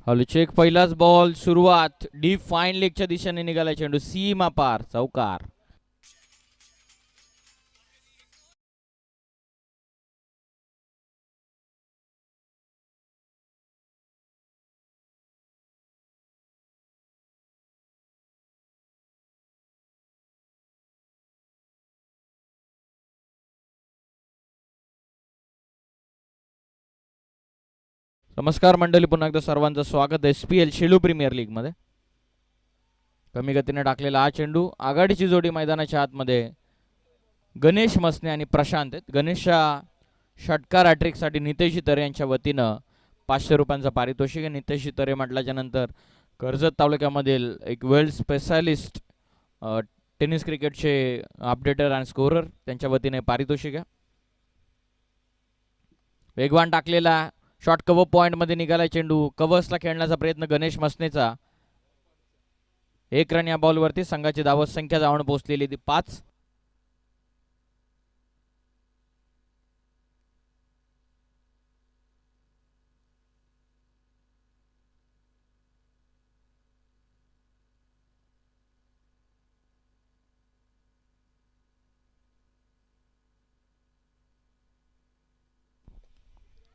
हलचेक पहिलाच बॉल सुरुवात deep fine लेगच्या दिशेने निघाला चेंडू सीमा पार चौकार. नमस्कार मंडळी, पुन्हा एकदा सर्वांचं स्वागत SPL शेलू प्रीमियर लीग मध्ये. कमी गतीने टाकलेला हा चेंडू, आघाडीची जोडी मैदानाच्या आतमध्ये गणेश मसने आणि प्रशांत आहेत. गणेशच्या षटकार हॅट्रिकसाठी नितेश तरे यांच्या वतीनं 500 रुपयांचं पारितोषिक आहे. नितेश तरे म्हटल्याच्या नंतर कर्जत तालुक्यामधील एक वर्ल्ड स्पेशालिस्ट टेनिस क्रिकेटचे अपडेटर आणि स्कोरर, त्यांच्या वतीने पारितोषिक आहे. वेगवान टाकलेला शॉट कव्हर पॉइंट मध्ये निघाला चेंडू, कव्हर्सला खेळण्याचा प्रयत्न गणेश मसनेचा. 1 रन या बॉलवरती. संघाची धावत संख्या जाऊन पोहोचलेली ती 5.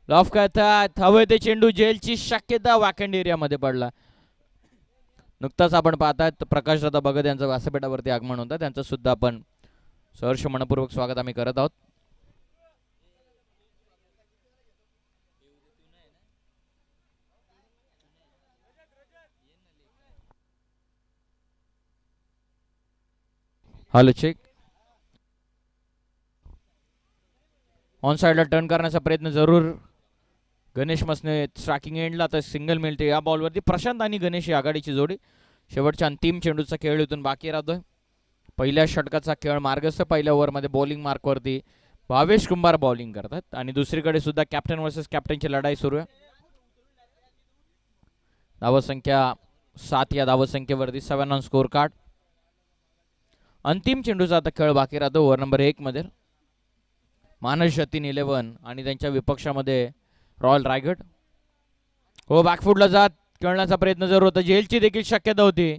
लॉफ करतात हवे ते चेंडू, जेलची शक्यता वॅकंड एरियामध्ये पडला. नुकताच आपण पाहतात प्रकाशदादा भगत यांचं व्यासपीठावरती आगमन होतं, त्यांचं सुद्धा आपण सहर्ष मनपूर्वक स्वागत आम्ही करत आहोत. Hello check. ऑन साइडला टर्न करण्याचा प्रयत्न जरूर गणेश मसने. स्ट्रायकिंग एंडला तर सिंगल मिळते या बॉलवरती. प्रशांत आणि गणेश ही आघाडीची जोडी. शेवटच्या अंतिम चेंडूचा खेळ इथून बाकी राहतोय. पहिल्या षटकाचा खेळ मार्गस्थ. पहिल्या ओव्हरमध्ये बॉलिंग मार्कवरती भावेश कुंभार बॉलिंग करतात आणि दुसरीकडे सुद्धा कॅप्टन वर्सेस कॅप्टनची लढाई सुरू आहे. धावत संख्या 7 या धावत संख्येवरती 7 ऑन स्कोर कार्ड. अंतिम चेंडूचा आता खेळ बाकी राहतो ओव्हर नंबर 1 मध्ये. मानस जतीन 11 आणि त्यांच्या विपक्षामध्ये रॉयल रायगड. हो, बॅकफुटला जात खेळण्याचा प्रयत्न जरूर होता. जेलची देखील शक्यता होती.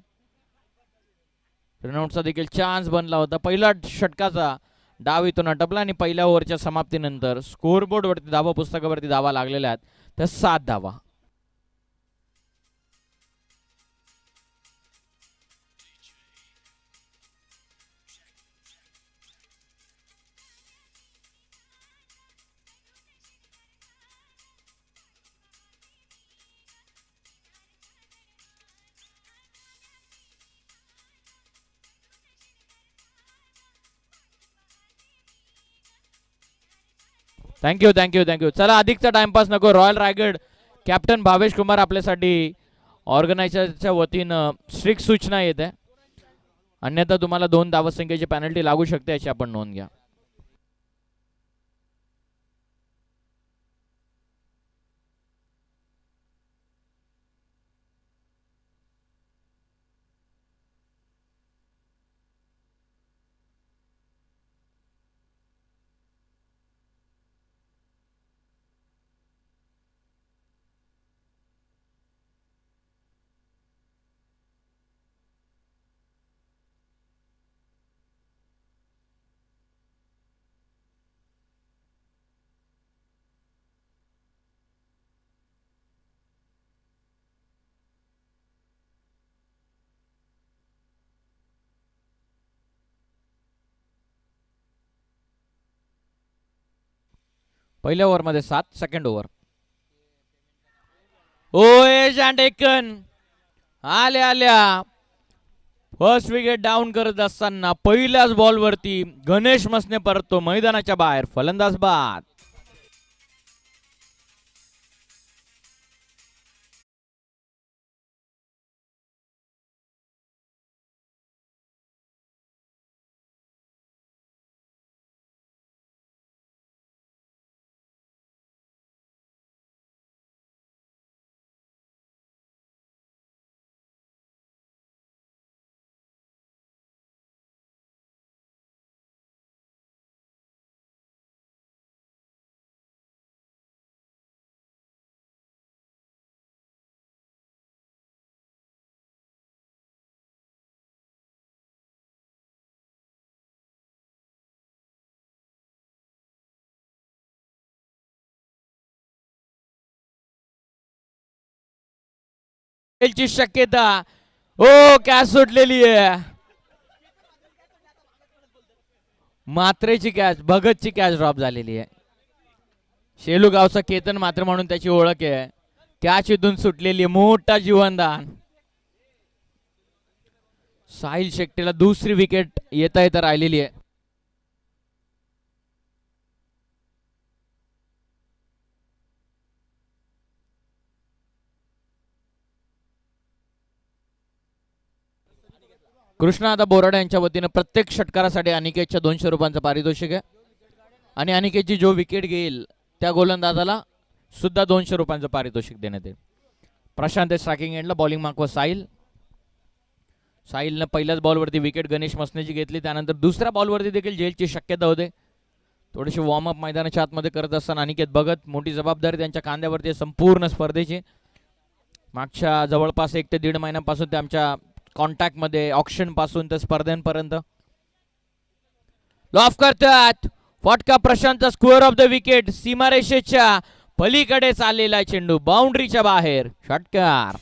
रनआउटचा देखील चान्स बनला होता. पहिला षटकाचा डाव इथून अटपला आणि पहिल्या ओव्हरच्या समाप्तीनंतर स्कोरबोर्ड वरती धावा पुस्तकावरती धावा लागलेल्या आहेत त्या 7 धावा. Thank you thank you thank you. चला, अधिकचा टाइमपास नको. रॉयल रायगड कॅप्टन भावेश कुमार आपल्यासाठी ऑर्गनायझरच्या वतीनं स्ट्रिक्ट सूचना येत आहे, अन्यथा तुम्हाला 2 धावत संख्येची पेनल्टी लागू शकते, याची आपण नोंद घ्या. पहिल्या ओव्हरमध्ये 7. Second over. ओएज अँड एकन आल्या फर्स्ट विकेट डाऊन करत असताना पहिल्याच बॉलवरती गणेश मसने परततो मैदानाच्या बाहेर. फलंदाज बाद. ची शक्यता. ओ कॅच सुटलेली आहे. मात्रेची कॅच, भगतची कॅच ड्रॉप झालेली आहे. शेलू गावचा केतन मात्र म्हणून त्याची ओळख आहे. कॅच इथून सुटलेली, मोठा जीवनदान. साहिल शेट्टीला दुसरी विकेट येता येता राहिलेली आहे. कृष्णादा बोराडे यांच्या वतीने प्रत्येक षटकारासाठी अनिकेतच्या 200 रुपयांचं पारितोषिक आहे. आणि अनिकेतची जो विकेट घेईल त्या गोलंदाजाला सुद्धा 200 रुपयांचं पारितोषिक देण्यात येईल. प्रशांत स्ट्रायकिंग एंडला, बॉलिंग मार्कवर साहिल. साहिलनं पहिल्याच बॉलवरती विकेट गणेश मसनेची घेतली. त्यानंतर दुसऱ्या बॉलवरती देखील झेलची शक्यता होते. थोडीशी वॉर्मअप मैदानाच्या आतमध्ये करत असताना अनिकेत भगत, मोठी जबाबदारी त्यांच्या खांद्यावरती संपूर्ण स्पर्धेची. मागच्या जवळपास 1 ते 1.5 महिन्यापासून ते आमच्या कॉन्टॅक्ट मध्ये, ऑक्शन पासून तर स्पर्धांपर्यंत. लॉफ करतात. फटका प्रशांतचा, स्क्वेअर ऑफ द विकेट. सीमारेषेच्या पलीकडे चाललेला चेंडू बाउंड्रीच्या बाहेर, षटकार.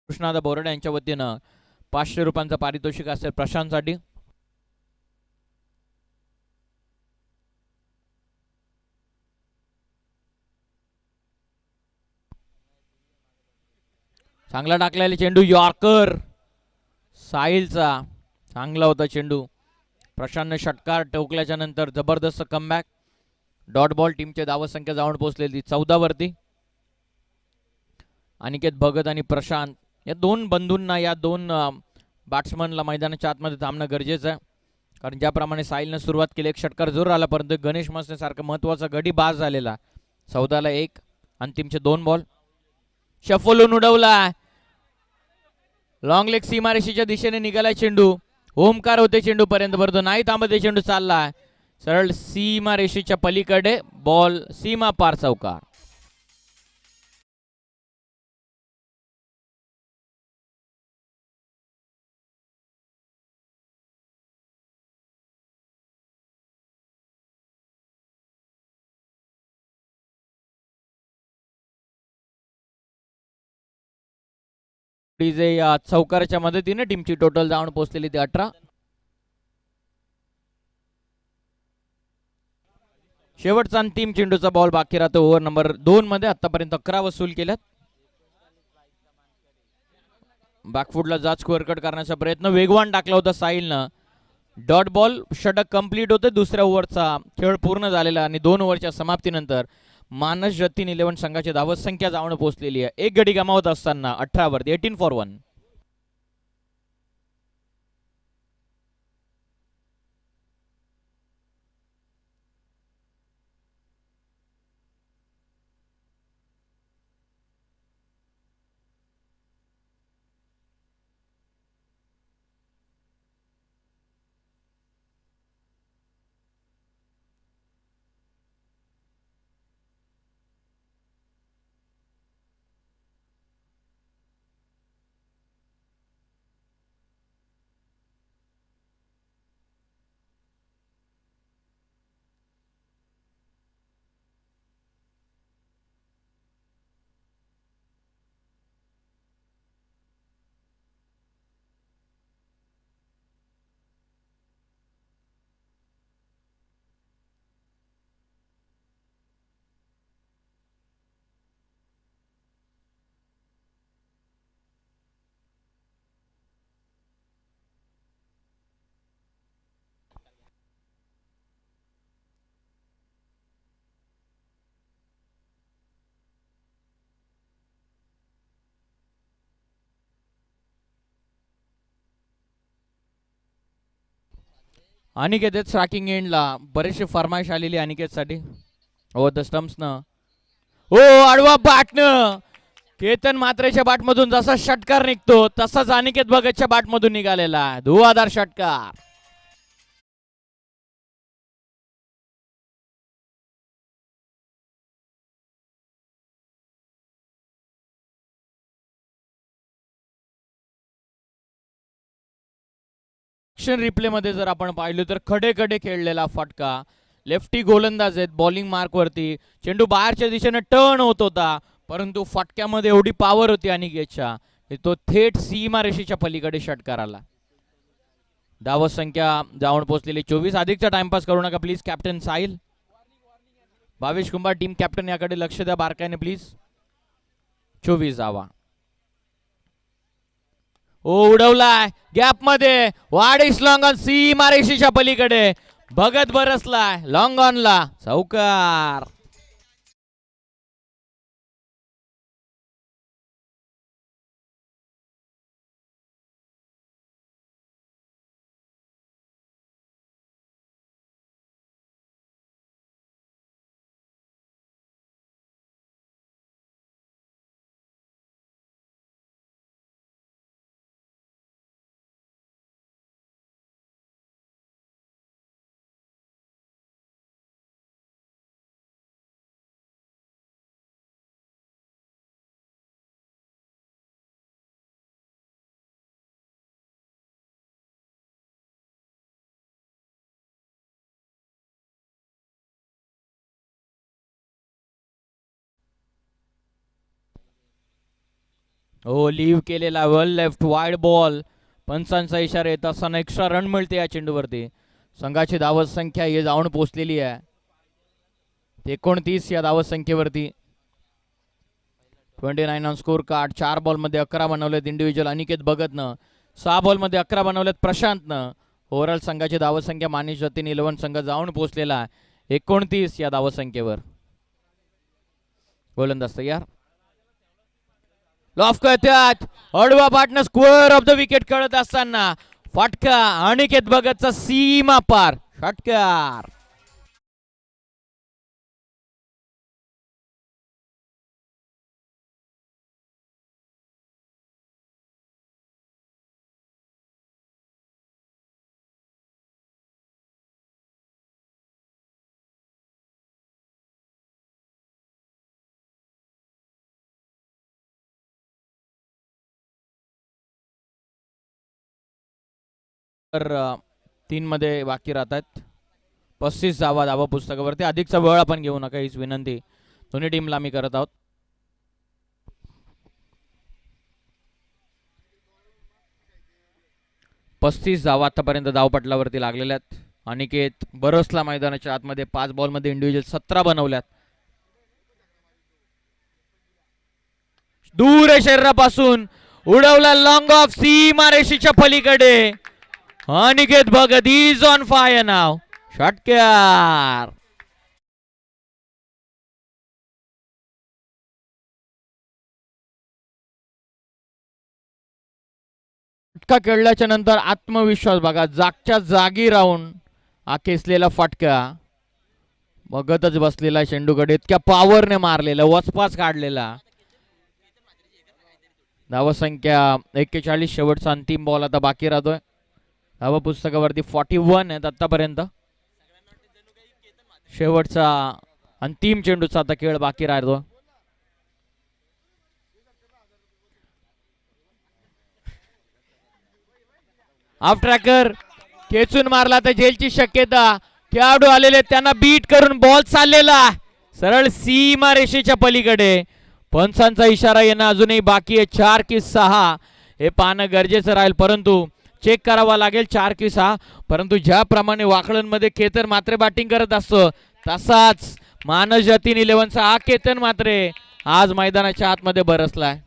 कृष्णादा बोराडे यांच्या वतीनं 500 रुपयांचं पारितोषिक असेल प्रशांतसाठी. चांगला टाकलेला चेंडू, यॉर्कर साहिलचा. चांगला होता चेंडू. प्रशांतने षटकार टोकल्याच्या नंतर जबरदस्त कमबॅक. Dot ball. टीमच्या धावसंख्या जाऊन पोहोचलेली 14 वरती. अनिकेत भगत आणि प्रशांत या दोन बंधूंना, या दोन बॅट्समनला मैदानाच्या आतमध्ये थांबणं गरजेचं आहे. कारण ज्याप्रमाणे साहिलनं सुरुवात केली, एक षटकार जोर आला, परंतु गणेश मसने सारखा महत्वाचा गडी बाद झालेला. 14ला 1. अंतिमचे 2 बॉल. शफलून उडवला. लॉंग लेग सीमारेषेच्या दिशेने निघालाय चेंडू. ओमकार होते चेंडू पर्यंत, परंतु नाही थांबत चेंडू चालला सरळ सीमारेषेच्या पलीकडे. बॉल सीमा पार, चौकार. या चौकाराच्या मदतीने टीमची टोटल जाऊन पोहोचलेली ती 18. शेवटचा अंतिम चेंडूचा बॉल बाकी राहतो ओव्हर नंबर 2 मध्ये. आतापर्यंत 11 वसूल केल्यात. बॅकफुटला जात स्क्वेअर कट करण्याचा प्रयत्न वेगवान टाकला होता साहिलनं. Dot ball. षटक कंप्लीट होते. दुसऱ्या ओव्हरचा खेळ पूर्ण झालेला आणि 2 ओव्हरच्या समाप्तीनंतर मानस जतीन 11 संघाची धावत संख्या जाऊन पोहोचलेली आहे. एक गडी गमावत असताना 18 वरती 18 फॉर 1. अनिकेत स्ट्रायकिंग एंडला. बरेचसे फरमाईश आलेली अनिकेतसाठी. ओ द स्टम्प्सनं. ओ आडवा बॅटनं. केतन मात्रेच्या बॅटमधून जसा षटकार निघतो तसाच अनिकेत भगतच्या बॅटमधून निघालेला धुवाधार षटकार. मोशन रिप्ले मध्ये जर आपण पाहिलं तर खडे खडे खेळलेला फटका. लेफ्टी गोलंदाज आहेत बॉलिंग मार्क वरती. चेंडू बाहेरच्या दिशेने टर्न होत होता, परंतु फटक्यामध्ये एवढी पॉवर होती अनिकेतच्या, तो थेट सीमारेषेच्या पलीकडे षटकार आला. धावत संख्या जाऊन पोहोचलेली 24. अधिकचा टाइमपास करू नका please. Captain Sahil, Bhavesh Kumbhar team captain याकडे लक्ष द्या बारकाईने प्लीज. 24 धावा. उडवलाय गॅप मध्ये. वाडिस लॉंग ऑन सीमारेषेच्या पलीकडे. भगत बरसलाय लॉंग ऑनला. चौकार. हो लीव्ह केलेला वेल लेफ्ट वाईड बॉल. पंचांचा इशारा येत असताना एक्स्ट्रा रन मिळते या चेंडूवरती. संघाची धावत संख्या हे जाऊन पोहोचलेली आहे 29 या धावत संख्येवरती. 29 ऑन स्कोर कार्ड. 4 बॉल मध्ये 11 बनवलेत इंडिव्हिज्युअल अनिकेत भगतनं. 6 बॉल मध्ये 11 बनवलेत प्रशांतनं. ओव्हरऑल संघाची धावत संख्या मानिश जतीन 11 संघ जाऊन पोहोचलेला 29 या धावत संख्येवर. गोलंदाज तयार. लॉफ करतात. अडवा पाटणं स्क्वेअर ऑफ द विकेट कळत असताना फटका अनिकेत भगतचा सीमा पार षटकार. तर 3 मध्ये बाकी राहतात. 35 धावा धावा पुस्तकावरती. अधिकचा वेळ आपण घेऊ नका हीच विनंती दोन्ही टीमला आम्ही करत आहोत. 35 धावा आतापर्यंत धावपटलावरती लागलेल्या आहेत. अनिकेत बरसला मैदानाच्या आतमध्ये. 5 बॉल मध्ये इंडिव्हिज्युअल 17 बनवल्यात. दूर शरीरापासून उडवला लॉंग ऑफ सीमारेषेच्या पलीकडे. Aniket Bhagat is on fire नाव. षटकार. फटका खेळल्याच्या नंतर आत्मविश्वास बघा. जागच्या जागी राहून आखेसलेला फटका. बघतच बसलेला चेंडूकडे. इतक्या पॉवरने मारलेला वचपाच काढलेला. धावसंख्या 41. शेवटचा अंतिम बॉल आता बाकी राहतोय. धावा पुस्तकावरती 41 आहेत आतापर्यंत. शेवटचा अंतिम चेंडूचा आता खेळ बाकी राहतो. ऑफ ट्रॅकर खेचून मारला तर झेलची शक्यता. खेळाडू आलेले त्यांना बीट करून बॉल चाललेला सरळ सीमा रेषेच्या पलीकडे. पंचांचा इशारा येणं अजूनही बाकी आहे. 4 की 6 हे पाहणं गरजेचं राहील, परंतु चेक करावा लागेल 4 की 6. परंतु ज्याप्रमाणे वाकळणमध्ये केतन मात्रे बॅटिंग करत असतो तसाच मानस जतीन 11चा हा केतन मात्रे आज मैदानाच्या आतमध्ये बरसलाय.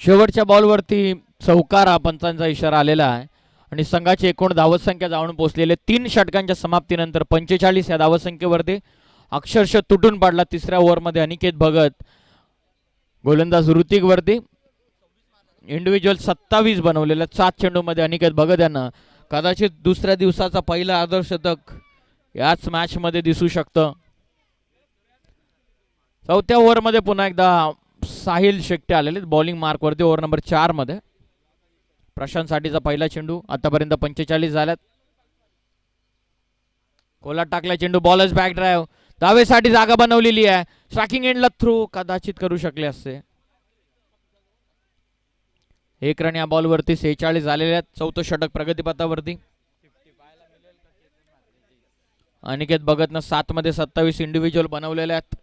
शेवटच्या बॉलवरती चौकार हा पंचांचा इशारा आलेला आहे आणि संघाची एकूण धावत संख्या जाऊन पोहोचलेले 3 षटकांच्या समाप्तीनंतर 45 या धावत संख्येवरती अक्षरशः तुटून पडला. तिसऱ्या ओव्हरमध्ये अनिकेत भगत गोलंदाज ऋतिक वरती इंडिव्हिज्युअल 27 बनवलेल्या 7 चेंडूमध्ये अनिकेत भगत यांना कदाचित दुसऱ्या दिवसाचा पहिला अर्धशतक याच मॅच मध्ये दिसू शकतं. चौथ्या ओव्हरमध्ये पुन्हा एकदा साहिल शेट्टे आलेले बॉलिंग मार्कवरती ओव्हर नंबर 4 मध्ये. प्रशांत साठीचा पहिला चेंडू आतापर्यंत 45 झाल्यात. कोलात टाकला चेंडू बॉलर्स बॅक ड्राईव्ह धावेसाठी जागा बनवलेली आहे. स्ट्रायकिंग एंडला थ्रो कदाचित करू शकले असते. एक रन या बॉलवरती 46 झालेले आहेत. चौथं षटक प्रगतीपथावरती. अनिकेत भगतनं 7 मध्ये 27 इंडिव्हिज्युअल बनवलेले आहेत.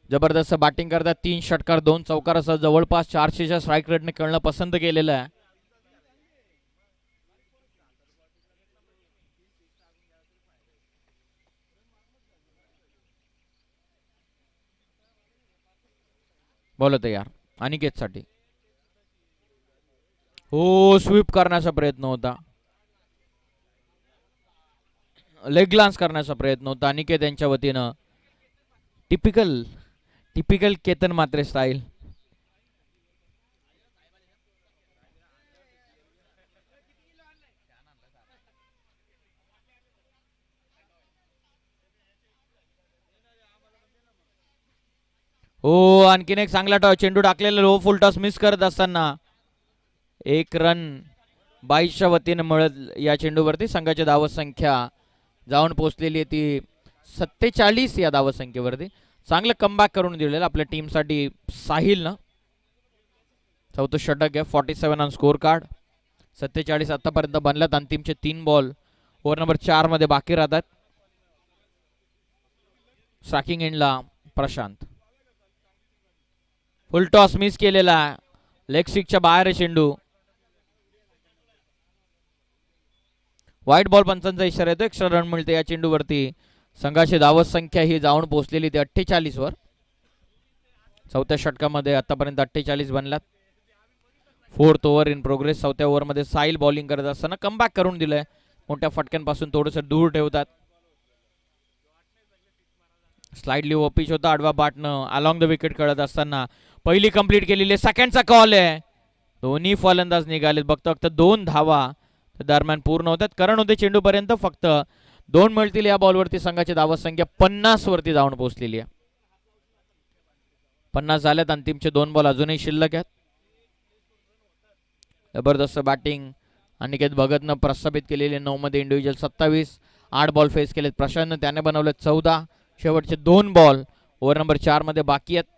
जबरदस्त बॅटिंग करतात. 3 षटकार 2 चौकारासह जवळपास 400च्या स्ट्राईक रेटने खेळणं पसंत केलेलं आहे. बॉल तयार अनिकेत साठी. हो स्वीप करण्याचा प्रयत्न होता. लेग ग्लान्स करण्याचा प्रयत्न होता अनिकेत यांच्या वतीनं. टिपिकल केतन मात्रे स्टाईल. हो आणखीन एक चांगला चेंडू टाकलेला लो फुल टॉस मिस करत असताना एक रन 22च्या वतीने मिळत या चेंडूवरती. संघाची धावत संख्या जाऊन पोहोचलेली आहे ती 47 या धावत संख्येवरती. चांगलं कमबॅक करून दिलेलं आपल्या टीमसाठी साहिलनं. चौथं षटक आहे 47 ऑन स्कोर कार्ड. 47 आतापर्यंत बनल्यात. अंतिमचे 3 बॉल ओव्हर नंबर 4 मध्ये बाकी राहतात. स्ट्रायकिंग एंडला प्रशांत. फुल टॉस मिस केलेला लेग स्टिकच्या बाहेर चेंडू. व्हाईट बॉल पंचांचा इशारा येतो. एक्स्ट्रा रन मिळते या चेंडूवरती. संघाची धावत संख्या ही जाऊन पोहोचलेली ती 48 वर. चौथ्या षटकामध्ये आतापर्यंत 48 बनल्यात. 4th over in progress. चौथ्या ओव्हरमध्ये साहिल बॉलिंग करत असताना कमबॅक करून दिलंय. मोठ्या फटक्यांपासून थोडंसं दूर ठेवतात. स्लाइडली ओव्हर पिच होता. आडवा बाटनं अलॉंग द विकेट खेळत असताना पहिली कंप्लीट केलेली. सेकंडचा कॉल आहे. दोन्ही फलंदाज निघालेत. बघता 2 धावा दरम्यान पूर्ण होतात. करण होते चेंडूपर्यंत फक्त 2 मिळतील. या बॉलवरती संघाची धावत संख्या 50 वरती जाऊन पोहोचलेली आहे. 50 झाल्यात. अंतिमचे 2 बॉल अजूनही शिल्लक आहेत. जबरदस्त बॅटिंग अनिकेत भगतनं प्रस्थापित केलेले. 9 मध्ये इंडिव्हिज्युअल 27. 8 बॉल फेस केलेत प्रशांतनं. त्याने बनवले 14. शेवटचे 2 बॉल ओव्हर नंबर 4 मध्ये बाकी आहेत.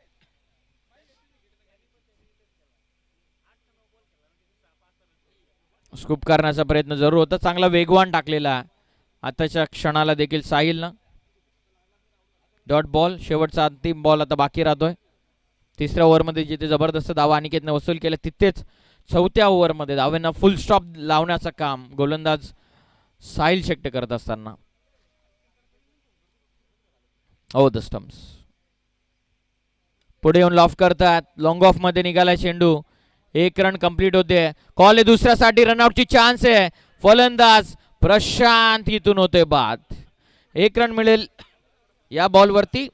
स्कूप करण्याचा प्रयत्न जरूर होता. चांगला वेगवान टाकलेला आताच्या क्षणाला देखील साहिलनं. Dot ball. शेवटचा अंतिम बॉल आता बाकी राहतोय. तिसऱ्या ओव्हरमध्ये जिथे जबरदस्त धावा अनिकेतने वसूल केला तिथेच चौथ्या ओव्हरमध्ये धावांना फुल स्टॉप लावण्याचं काम गोलंदाज साहिल शेट्टे करत असताना. ओ द स्टम्प्स पुढे येऊन लॉफ करतात. लॉंग ऑफ मध्ये निघाला चेंडू. 1 रन कंप्लीट होते. कॉल आहे दुसऱ्यासाठी. रनआउटची चान्स आहे. फलंदाज प्रशांत इथून होते बाद. 1 रन मिळेल या बॉलवरती.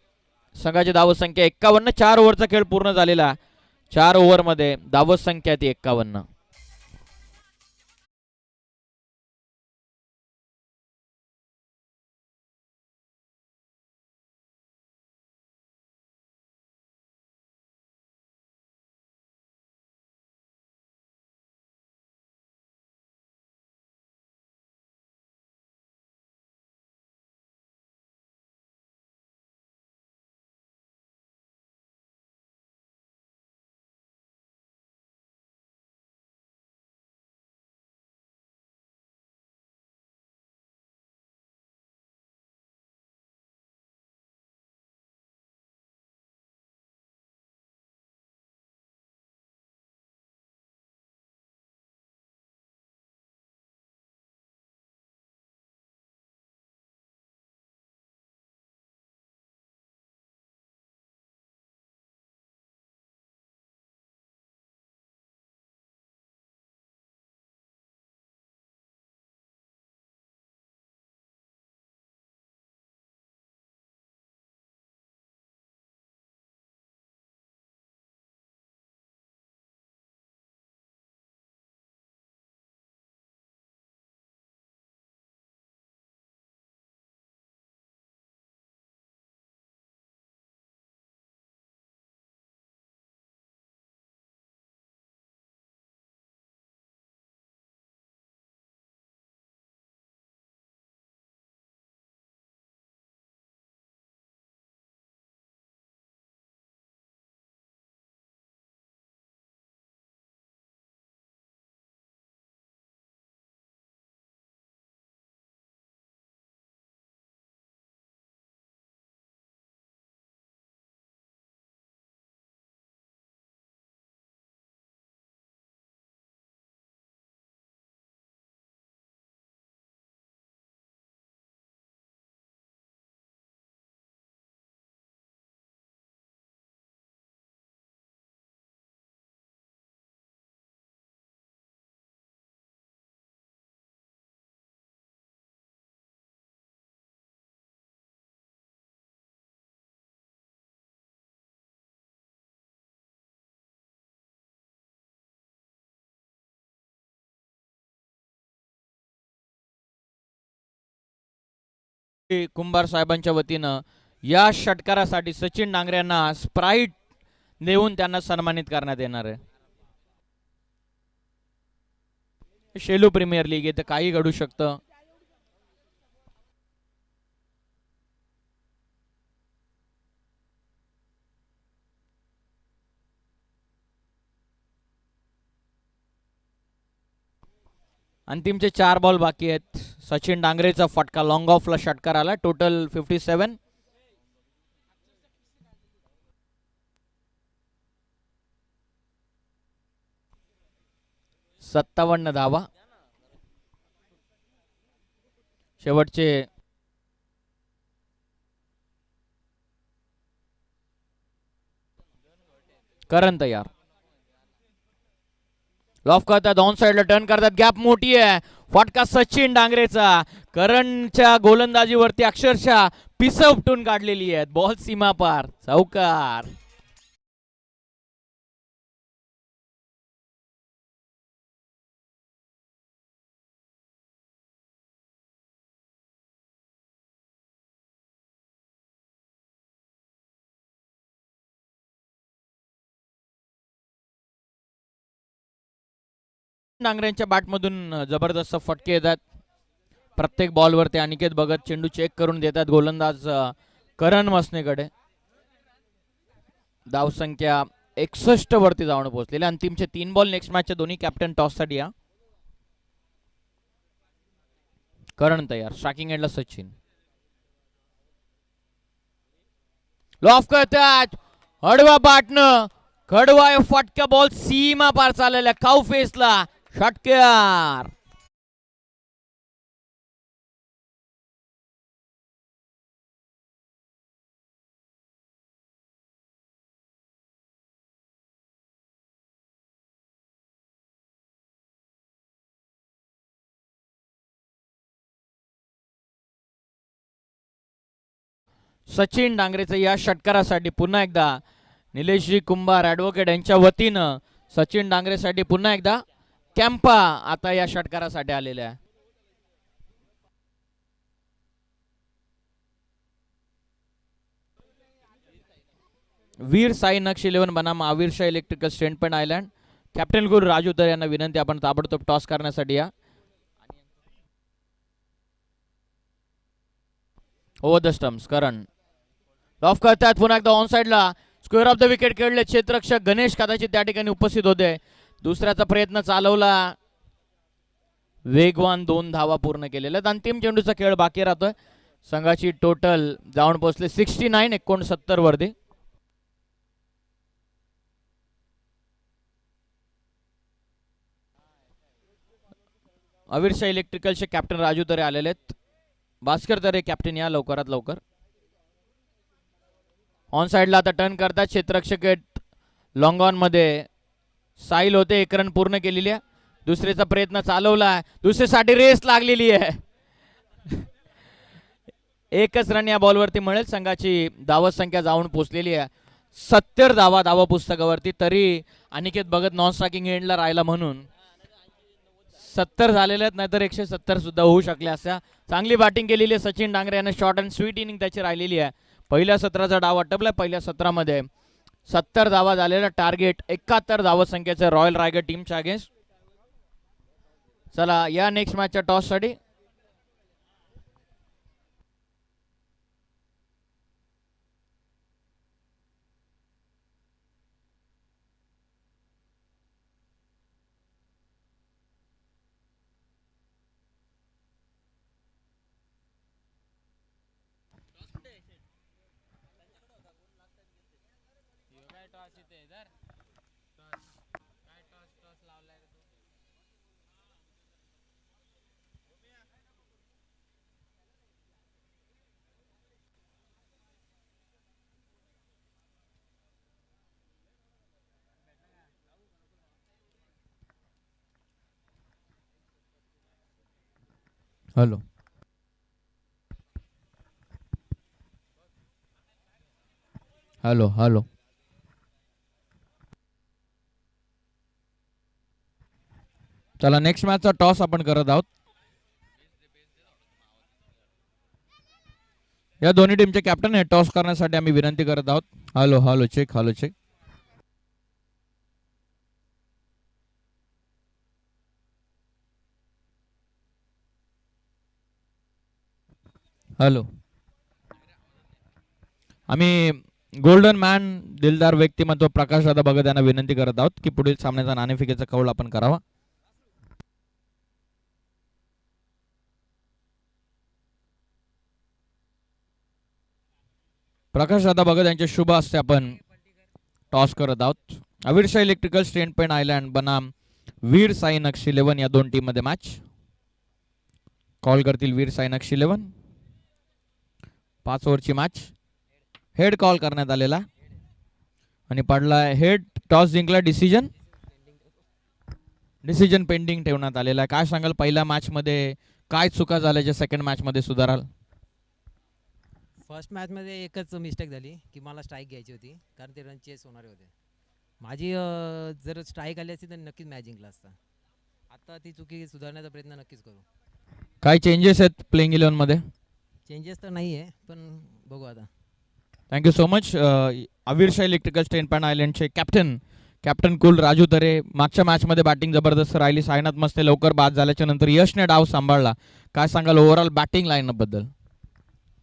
संघाची धावत संख्या 51. 4 ओव्हरचा खेळ पूर्ण झालेला. 4 ओव्हरमध्ये धावत संख्या ती 51. कुंभार साहेबांच्या वतीनं या षटकारासाठी सचिन डांगरे यांना स्प्राईट देऊन त्यांना सन्मानित करण्यात येणार आहे. शेलू प्रीमियर लीग येथे काही घडू शकतं. अंतिमचे 4 बॉल बाकी आहेत. सचिन डांगरेचा फटका लॉंग ऑफला षटकार आला. टोटल 57. सत्तावन्न धावा. शेवटचे करण तयार. लॉफ करतात, ऑन साइडला टर्न करतात, गॅप मोठी आहे. फटका सचिन डांगरेचा करणच्या गोलंदाजीवरती अक्षरशः पिस उपटून काढलेली आहेत. बॉल सीमा पार, चौकार. डांगरेंच्या बॅटमधून जबरदस्त फटके येतात. प्रत्येक बॉलवरती अनिकेत बघत चेंडू चेक करून देतात गोलंदाज करण मसनेकडे. धावसंख्या 61 वरती जाऊन पोहोचलेले. अंतिमचे 3 बॉल नेक्स्ट मॅचच्या दोन्ही कॅप्टन टॉस साठी या. करण तयार. स्ट्रायकिंग एंडला सचिन. लॉफ करतात, हडवा बॅटनं कडवा फटका. बॉल सीमा पार चाललेला काउ फेसला षटकार. सचिन डांगरेचं या षटकारासाठी पुन्हा एकदा निलेशजी कुंभार ॲडव्होकेट यांच्या वतीनं सचिन डांगरेसाठी पुन्हा एकदा कॅम्पा आता या षटकारासाठी आलेल्या आहे. वीर साई नक्ष 11 बनाम आविरशाह इलेक्ट्रिकल स्टेंटपेंट आयलँड. कॅप्टन गुरु राजू तर यांना विनंती, आपण ताबडतोब टॉस करण्यासाठी या. Over the stumps Karan. Loaf करतात पुन्हा एकदा ऑन साइडला. स्क्वेअर ऑफ द विकेट खेळले. क्षेत्ररक्षक गणेश कदाचित त्या ठिकाणी उपस्थित होते. दुसऱ्याचा प्रयत्न चालवला. वेगवान 2 धावा पूर्ण केलेल्या. अंतिम चेंडूचा खेळ बाकी राहतोय. संघाची टोटल जाऊन पोहोचले 69 वरती. आविरशाह इलेक्ट्रिकलचे कॅप्टन राजू तरे आलेले आहेत. भास्कर तरे कॅप्टन या लवकरात लवकर. ऑन साइडला आता टर्न करतात. क्षेत्ररक्षक लॉंग ऑन मध्ये साईल होते. 1 रन पूर्ण केलेली आहे. दुसऱ्याचा प्रयत्न चालवला. दुसऱ्यासाठी रेस लागलेली आहे. 1च रन या बॉलवरती मिळेल. संघाची धावत संख्या जाऊन पोहोचलेली आहे 70 धावा धावा पुस्तकावरती. तरी अनिकेत बघत नॉन स्ट्रायकिंग एंडला राहिला म्हणून 70 झालेले आहेत, नाहीतर 170 सुद्धा होऊ शकले असत्या. चांगली बॅटिंग केलेली आहे सचिन डांगरे याने. शॉर्ट अँड स्वीट इनिंग त्याची राहिलेली आहे. पहिल्या सत्राचा डाव आटपलाय. पहिल्या सत्रामध्ये 70 धावा झालेला. टार्गेट 71 धावा संख्येचे रॉयल रायगड टीमच्या अगेन्स्ट. चला या नेक्स्ट मॅचच्या टॉस साठी. Hello hello hello. चला नेक्स्ट मॅचचा टॉस आपण करत आहोत. या दोन्ही टीमचे कॅप्टन हे टॉस करण्यासाठी आम्ही विनंती करत आहोत. Hello hello check, hello check. Hello. आम्ही गोल्डन मॅन दिलदार व्यक्तिमत्व प्रकाश दादा भगत यांना विनंती करत आहोत की पुढील सामन्याचा नाणेफेकीचा कौल आपण करावा. प्रकाश दादा भगत यांच्या शुभ हस्ते आपण टॉस करत आहोत. अवीरशाह इलेक्ट्रिकल स्टेंट पेन आयलँड बनाम वीर साई नक्षी 11 या दोन टीम मध्ये मॅच. कॉल करतील वीर साई नक्षी 11. 5 ओव्हरची मॅच. हेड कॉल करण्यात आलेला आणि पडला हेड. टॉस जिंकला. डिसिजन पेंडिंग ठेवण्यात आलेला. काय सांगाल पहिल्या मॅच मध्ये काय चुका झाल्या जे सेकंड मॅच मध्ये सुधाराल? फर्स्ट मॅचमध्ये एकच मिस्टेक झाली की मला स्ट्राईक घ्यायची होती कारण ते रन चेस होणारे होते. माझी जर स्ट्राईक आली असती तर नक्कीच मॅच जिंकला असता. आता ती चुकी सुधारण्याचा प्रयत्न नक्कीच करू. काय चेंजेस आहेत प्लेइंग 11 मध्ये? चेंजेस तर नाही आहे पण बघू आता. Thank you so much. अवीरशाह इलेक्ट्रिकल स्टेंट पेन आयलँडचे कॅप्टन कुल राजू तरे. मागच्या मॅचमध्ये बॅटिंग जबरदस्त राहिली. साईनाथ मस्ते लवकर बाद झाल्याच्या नंतर यशने डाव सांभाळला. काय सांगाल ओव्हरऑल बॅटिंग लाईनअप बद्दल?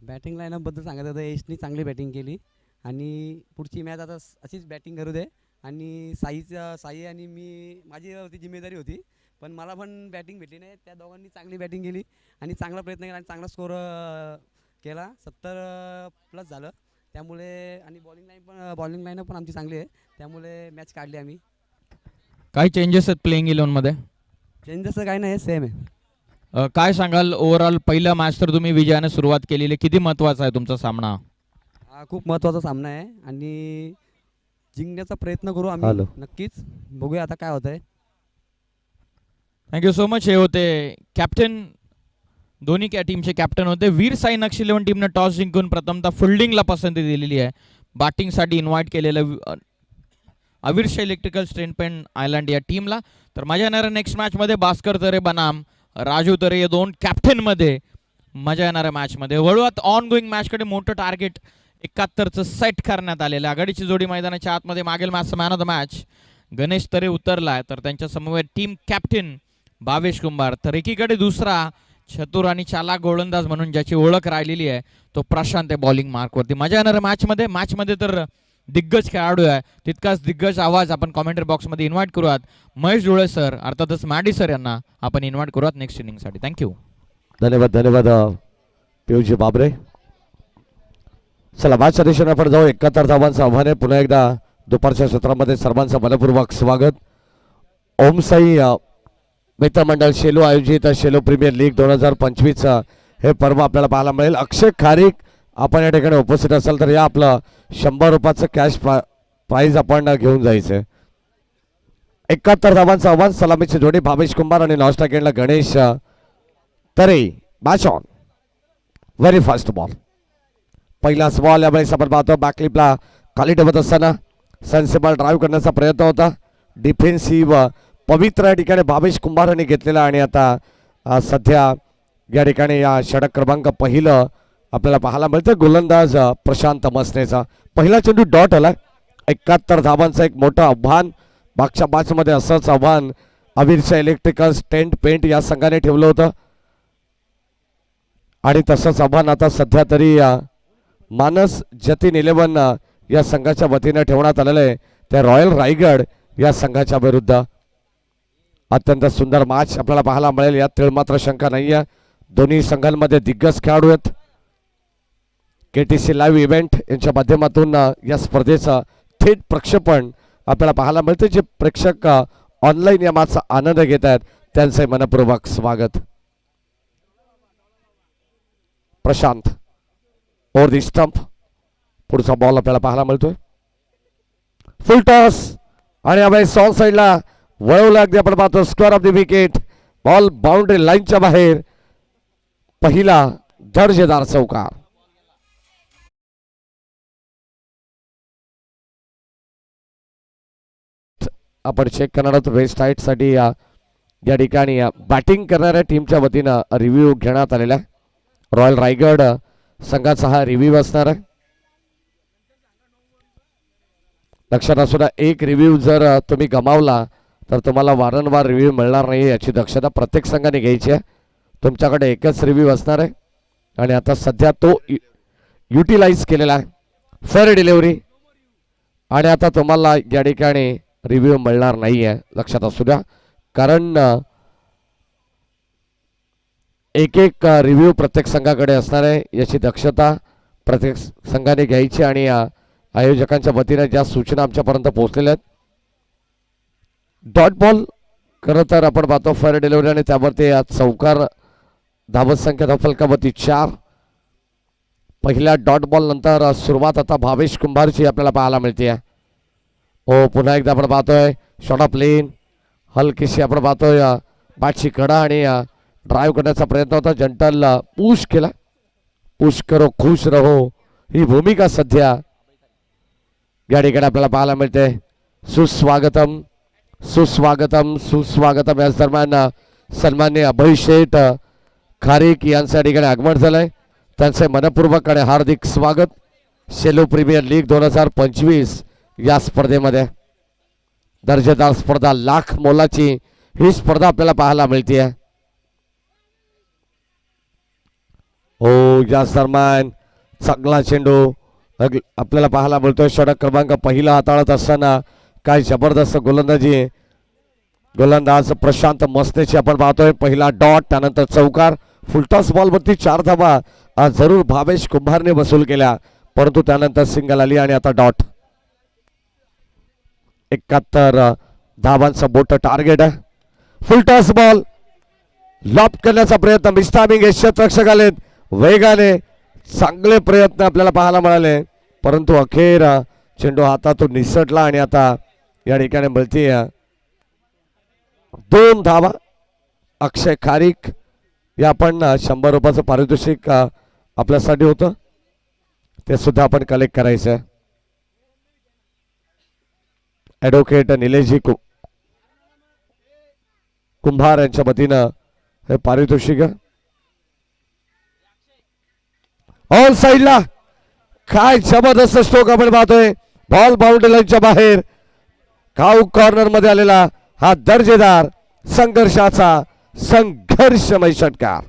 बॅटिंग लाईनअपबद्दल सांगायचं तर यशनी चांगली बॅटिंग केली आणि पुढची मॅच आता अशीच बॅटिंग करू दे. आणि साई आणि मी माझी ती जिम्मेदारी होती पण मला पण बॅटिंग भेटली नाही. त्या दोघांनी चांगली बॅटिंग केली आणि चांगला प्रयत्न केला आणि चांगला स्कोर केला. 70+ झालं त्यामुळे. आणि बॉलिंग लाईनअप पण आमची चांगली आहे त्यामुळे मॅच काढली आम्ही. काय चेंजेस आहेत प्लेइंग 11 मध्ये? चेंजेस तर काही नाही, सेम आहे. काय सांगाल ओव्हरऑल पहिला मॅच तर तुम्ही विजयाने सुरुवात केलेली, किती महत्त्वाचा आहे तुमचा सामना? हा खूप महत्त्वाचा सामना आहे आणि जिंकण्याचा प्रयत्न करू आम्ही नक्कीच. बघूया आता काय होतंय. Thank you so much. हे होते कॅप्टन, दोन्ही टीमचे कॅप्टन होते. वीर साई नक्षी 11 टीमने टॉस जिंकून प्रथमतः फिल्डिंगला पसंती दिलेली आहे. बॅटिंगसाठी इन्व्हाइट केलेलं अवीरशाह इलेक्ट्रिकल स्टेंट पेन आयलँड या टीमला. तर मजा येणाऱ्या नेक्स्ट मॅचमध्ये भास्कर तरे बनाम राजू तरे या दोन कॅप्टनमध्ये मजा येणाऱ्या मॅचमध्ये. वळूयात ऑन गोईंग मॅचकडे. मोठं टार्गेट 71चं सेट करण्यात आलेलं. आघाडीची जोडी मैदानाच्या आतमध्ये. मागील मॅचचा man of the match Ganesh Tare उतरलाय तर त्यांच्या समवेत टीम कॅप्टन भावेश कुंभार. तर एकीकडे दुसरा चतुर आणि चालाक गोलंदाज म्हणून ज्याची ओळख राहिलेली आहे तो प्रशांत आहे बॉलिंग मार्कवरती. मजा येणाऱ्या मॅचमध्ये तर दिग्गज खेळाडू आहे. तितकाच दिग्गज आवाज आपण कॉमेंटरी बॉक्समध्ये इन्व्हाइट करूयात. महेश डोळे सर अर्थातच मॅडी सर यांना आपण इन्व्हाइट करूयात नेक्स्ट इनिंगसाठी. थँक्यू. धन्यवाद पियुषजी बाबरे. चला मॅचच्या दिशेने आपण जाऊ. 71 धावांचं आव्हान आहे. पुन्हा एकदा दुपारच्या सत्रामध्ये सर्वांचं मनपूर्वक स्वागत. ओम साई मित्रमंडळ शेलू आयोजित शेलू प्रीमियर लीग 2025 हे पर्व आपल्याला पाहायला मिळेल. अक्षय खारीक आपण या ठिकाणी उपस्थित असाल तर या आपलं 100 रुपयाचं कॅश प्राईज आपण घेऊन जायचं. 71 धावांचं आव्हान. सलामीची जोडी भावेश कुंभार आणि नॉन स्ट्राइक एंडला Ganesh Tare. Match on. Very fast ball. पहिलाच बॉल यावेळेस आपण पाहतो बॅकलिपला खाली ठेवत असताना सेन्सिबल ड्राईव्ह करण्याचा प्रयत्न होता. डिफेन्सिव्ह पवित्र या ठिकाणी भावेश कुंभार यांनी घेतलेला आणि आता सध्या या ठिकाणी या षटक क्रमांक पहिलं आपल्याला पाहायला मिळतं गोलंदाज प्रशांत मसनेचा. पहिला चेंडू डॉट आला. 71 धावांचं एक मोठं आव्हान. मागच्या मॅचमध्ये असंच आव्हान अवीरशाह इलेक्ट्रिकल स्टेंट पेंट या संघाने ठेवलं होतं आणि तसंच आव्हान आता सध्या तरी मानस जतीन 11 या संघाच्या वतीने ठेवण्यात आलेलं आहे त्या रॉयल रायगड या संघाच्या विरुद्ध. अत्यंत सुंदर मॅच आपल्याला पाहायला मिळेल. यात तीळ मात्र शंका नाही आहे. दोन्ही संघांमध्ये दिग्गज खेळाडू आहेत. KTC लाईव्ह इव्हेंट यांच्या माध्यमातून या स्पर्धेचं थेट प्रक्षेपण आपल्याला पाहायला मिळते. जे प्रेक्षक ऑनलाईन या मॅचचा आनंद घेत आहेत त्यांचे मनपूर्वक स्वागत. प्रशांत ओव्हर दी स्टंप. पुढचा बॉल आपल्याला पाहायला मिळतोय. फुल टॉस आणि यावेळेस ऑन साईडला वळवला. अगदी आपण पाहतो square of the wicket. Ball boundary लाईनच्या बाहेर. पहिला दर्जेदार चौकार. आपण चेक करणार आहोत वेस्ट हाईट साठी या ठिकाणी बॅटिंग करणाऱ्या टीमच्या वतीनं रिव्ह्यू घेण्यात आलेला आहे. रॉयल रायगड संघाचा हा रिव्ह्यू असणार आहे. लक्षात असू द्या, एक रिव्ह्यू जर तुम्ही गमावला तर तुम्हाला वारंवार रिव्ह्यू मिळणार नाही याची दक्षता प्रत्येक संघाने घ्यायची आहे. तुमच्याकडे एकच रिव्ह्यू असणार आहे आणि आता सध्या तो युटिलाइज केलेला आहे. फेअर डिलिव्हरी आणि आता तुम्हाला या ठिकाणी रिव्ह्यू मिळणार नाही आहे, लक्षात असू द्या. कारण एक एक रिव्ह्यू प्रत्येक संघाकडे असणार आहे याची दक्षता प्रत्येक संघाने घ्यायची. आणि आयोजकांच्या वतीने ज्या सूचना आमच्यापर्यंत पोहोचलेल्या आहेत, डॉट बॉल खरं तर आपण पाहतो फेअर डिलिव्हरी आणि त्यावरती चौकार धावत संख्या फलकावरती 4. पहिल्या डॉट बॉल नंतर सुरुवात आता भावेश कुंभारची आपल्याला पाहायला मिळते. हो, पुन्हा एकदा आपण पाहतोय शॉट ऑफ लेन, हलकीशी आपण पाहतोय बॅटची कडा आणि ड्राईव्ह करण्याचा प्रयत्न होता. जंटल पुश केला. पुश करो खुश रहो ही भूमिका सध्या या ठिकाणी आपल्याला पाहायला मिळते. सुस्वागतम सुस्वागतम सुस्वागतम याच दरम्यान सन्मान्य अभय शेठ खारीक यांच्या ठिकाणी आगमन झालंय. त्यांचे मनपूर्वक आणि हार्दिक स्वागत शेलो प्रीमियर लीग 2025 या स्पर्धेमध्ये. दर्जेदार स्पर्धा, लाख मोलाची ही स्पर्धा आपल्याला पाहायला मिळते. हो, याच दरम्यान चांगला चेंडू आपल्याला पाहायला मिळतोय. षटक क्रमांक पहिला हाताळत असताना काय जबरदस्त गोलंदाजी, गोलंदाज प्रशांत मस्तेची आपण पाहतोय. पहिला डॉट, त्यानंतर चौकार. फुलटॉस बॉलवरती 4 धावा जरूर भावेश कुंभारने वसूल केल्या, परंतु त्यानंतर सिंगल आली आणि आता डॉट. 71 धावांचं मोठं टार्गेट आहे. फुलटॉस बॉल लॉप करण्याचा प्रयत्न, मिस्टामिंग यशरक्षक आलेत वेगाने, चांगले प्रयत्न आपल्याला पाहायला मिळाले, परंतु अखेर चेंडू हातातून निसटला आणि आता या ठिकाणी मिळते 2 धावा. अक्षय खारीक या आपण 100 रुपयाचं पारितोषिक आपल्यासाठी होतं, ते सुद्धा आपण कलेक्ट करायचं. ॲडव्होकेट निलेशजी कुंभार यांच्या वतीनं हे पारितोषिक. ऑल साईडला काय जबरदस्त स्ट्रोक आपण पाहतोय. बॉल बाउंड्री लाईनच्या बाहेर, काऊ कॉर्नर मध्ये आलेला हा दर्जेदार संघर्षाचा संघर्षमय षटकार.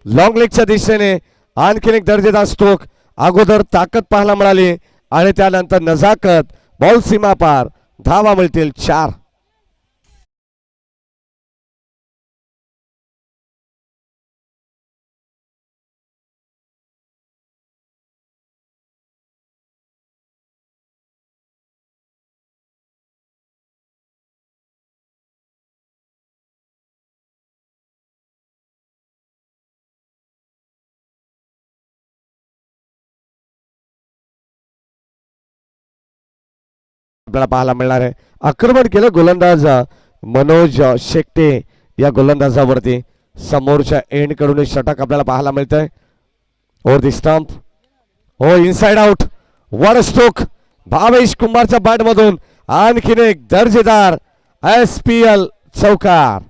लॉंग लेगच्या दिशेने आणखीन एक दर्जेदार स्ट्रोक. अगोदर ताकद पाहायला मिळाली आणि त्यानंतर नजाकत. बॉल सीमा पार. धावा मिळतील 4. आपल्याला पाहायला मिळणार आहे. आक्रमण केलं गोलंदाज मनोज शेट्टे या गोलंदाजावरती. समोरच्या एंड कडून षटक आपल्याला पाहायला मिळतंय. ओव्हर दी स्टंप. हो, इनसाइड आउट. वर स्ट्रोक भावेश कुंभारच्या बॅट मधून आणखीन एक दर्जेदार SPL चौकार.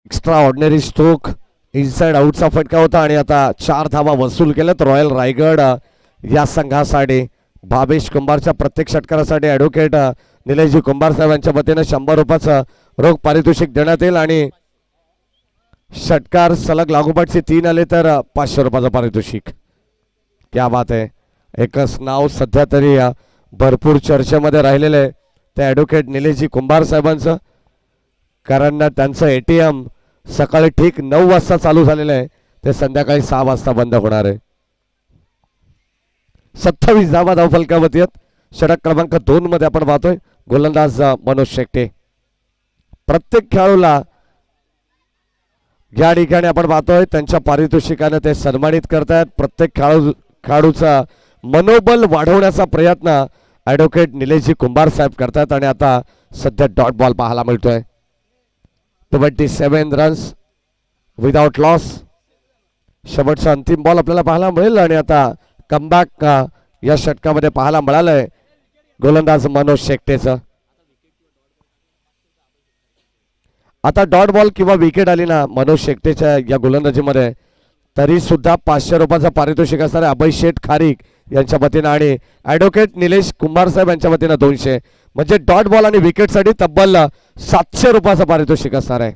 एक्स्ट्रा ऑर्डिनरी स्ट्रोक इनसाइड आउटचा फटका होता आणि आता 4 धावा वसूल केल्यात रॉयल रायगड या संघासाठी. भावेश कुंभारच्या प्रत्येक षटकारासाठी ॲडव्होकेट निलेशजी कुंभार साहेबांच्या वतीने 100 रुपयाचं रोख पारितोषिक देण्यात येईल आणि षटकार सलग लागोपाठचे 3 आले तर 500 रुपयाचं पारितोषिक. क्या बात आहे. एकच नाव सध्या तरी भरपूर चर्चेमध्ये राहिलेलं आहे ते ॲडव्होकेट निलेशजी कुंभार साहेबांचं. कारण त्यांचं ATM सकाळी ठीक 9 वाजता चालू झालेलं आहे ते संध्याकाळी 6 वाजता बंद होणार आहे. 27 धावा धावफलकावरती आहेत. षटक क्रमांक 2 मध्ये आपण पाहतोय गोलंदाज मनोज शेट्टे. प्रत्येक खेळाडूला या ठिकाणी आपण पाहतोय त्यांच्या पारितोषिकाने ते सन्मानित करतायत. प्रत्येक खेळाडूचा मनोबल वाढवण्याचा प्रयत्न ॲडव्होकेट निलेशजी कुंभार साहेब करतात आणि आता सध्या डॉट बॉल पाहायला मिळतोय. 27 रन्स विदाउट लॉस. शेवटचा अंतिम बॉल आपल्याला पाहायला मिळेल आणि आता कमबॅक या षटकामध्ये पाहायला मिळालंय गोलंदाज मनोज शेट्टेचं. आता डॉट बॉल किंवा विकेट आली ना मनोज शेट्टेच्या या गोलंदाजीमध्ये तरी सुद्धा 500 रुपयाचं पारितोषिक असणार आहे अभय शेठ खारीक यांच्या वतीनं आणि ॲडव्होकेट निलेश कुंभार साहेब यांच्या वतीनं 200. म्हणजे डॉट बॉल आणि विकेटसाठी तब्बल 700 रुपयाचं पारितोषिक असणार आहे.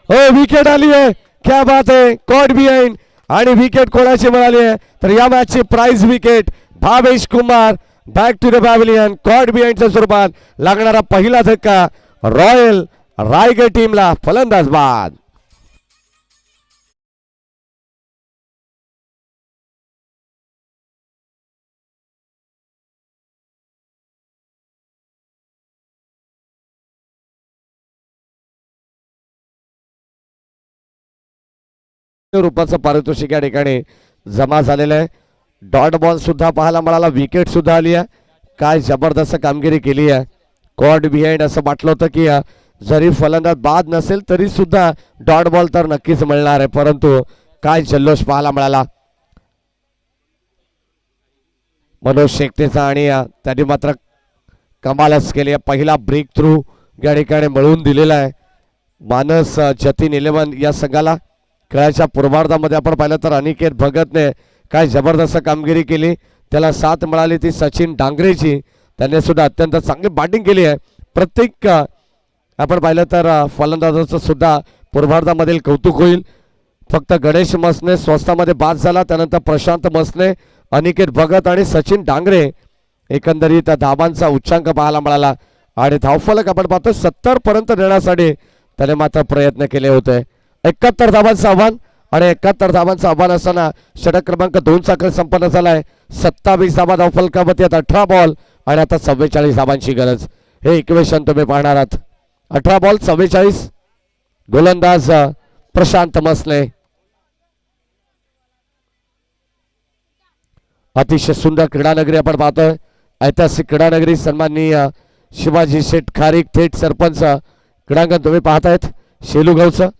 हो, विकेट आली आहे. क्या बात आहे. कॉट बिहाइंड आणि विकेट कोणाची मिळाली आहे तर या मॅचची prize wicket Bhavesh Kumbhar. Back to the pavilion. Caught बिहाइंडच्या स्वरूपात लागणारा पहिला धक्का रॉयल रायगड टीमला. फलंदाज बाद. रुपयाचं पारितोषिक या ठिकाणी जमा झालेलं आहे. डॉट बॉल सुद्धा पाहायला मिळाला. विकेट सुद्धा आली आहे. काय जबरदस्त कामगिरी केली आहे. कॉट बिहाइंड असं वाटलं होतं की जरी फलंदाज बाद नसेल तरी सुद्धा डॉट बॉल तर नक्कीच मिळणार आहे परंतु काय जल्लोष पाहायला मिळाला मनोज शेट्टेचा आणि त्यांनी मात्र कमालच केली. पहिला ब्रेक थ्रू या ठिकाणी मिळवून दिलेला आहे मानस जतीन 11 या संघाला. खेळाच्या पूर्वार्धामध्ये आपण पाहिलं तर अनिकेत भगतने काय जबरदस्त कामगिरी केली. त्याला साथ मिळाली ती सचिन डांगरेची. त्याने सुद्धा अत्यंत चांगली बॅटिंग केली आहे. प्रत्येक आपण पाहिलं तर फलंदाजाचं सुद्धा पूर्वार्धामधील कौतुक होईल. फक्त गणेश मसने स्वस्तामध्ये बाद झाला. त्यानंतर प्रशांत मसने, अनिकेत भगत आणि सचिन डांगरे एकंदरीत धावांचा उच्चांक पाहायला मिळाला आणि धावफलक आपण पाहतो 70 पर्यंत नेण्यासाठी त्याने मात्र प्रयत्न केले होते. 71 धावांचं आव्हान आणि 71 धावांचं आव्हान असताना षटक क्रमांक 2 चा खेळ संपन्न झालाय. 27 धावा धावफलकावरती 18 बॉल आणि आता 44 धावांची गरज. हे इक्वेशन तुम्ही पाहणार आहात. 18 बॉल 44. गोलंदाज प्रशांत मसने. अतिशय सुंदर क्रीडानगरी आपण पाहतोय. ऐतिहासिक क्रीडानगरी. सन्माननीय शिवाजी शेठ खारीक थेट सरपंच क्रीडांगण तुम्ही पाहतायत शेलूगावचं.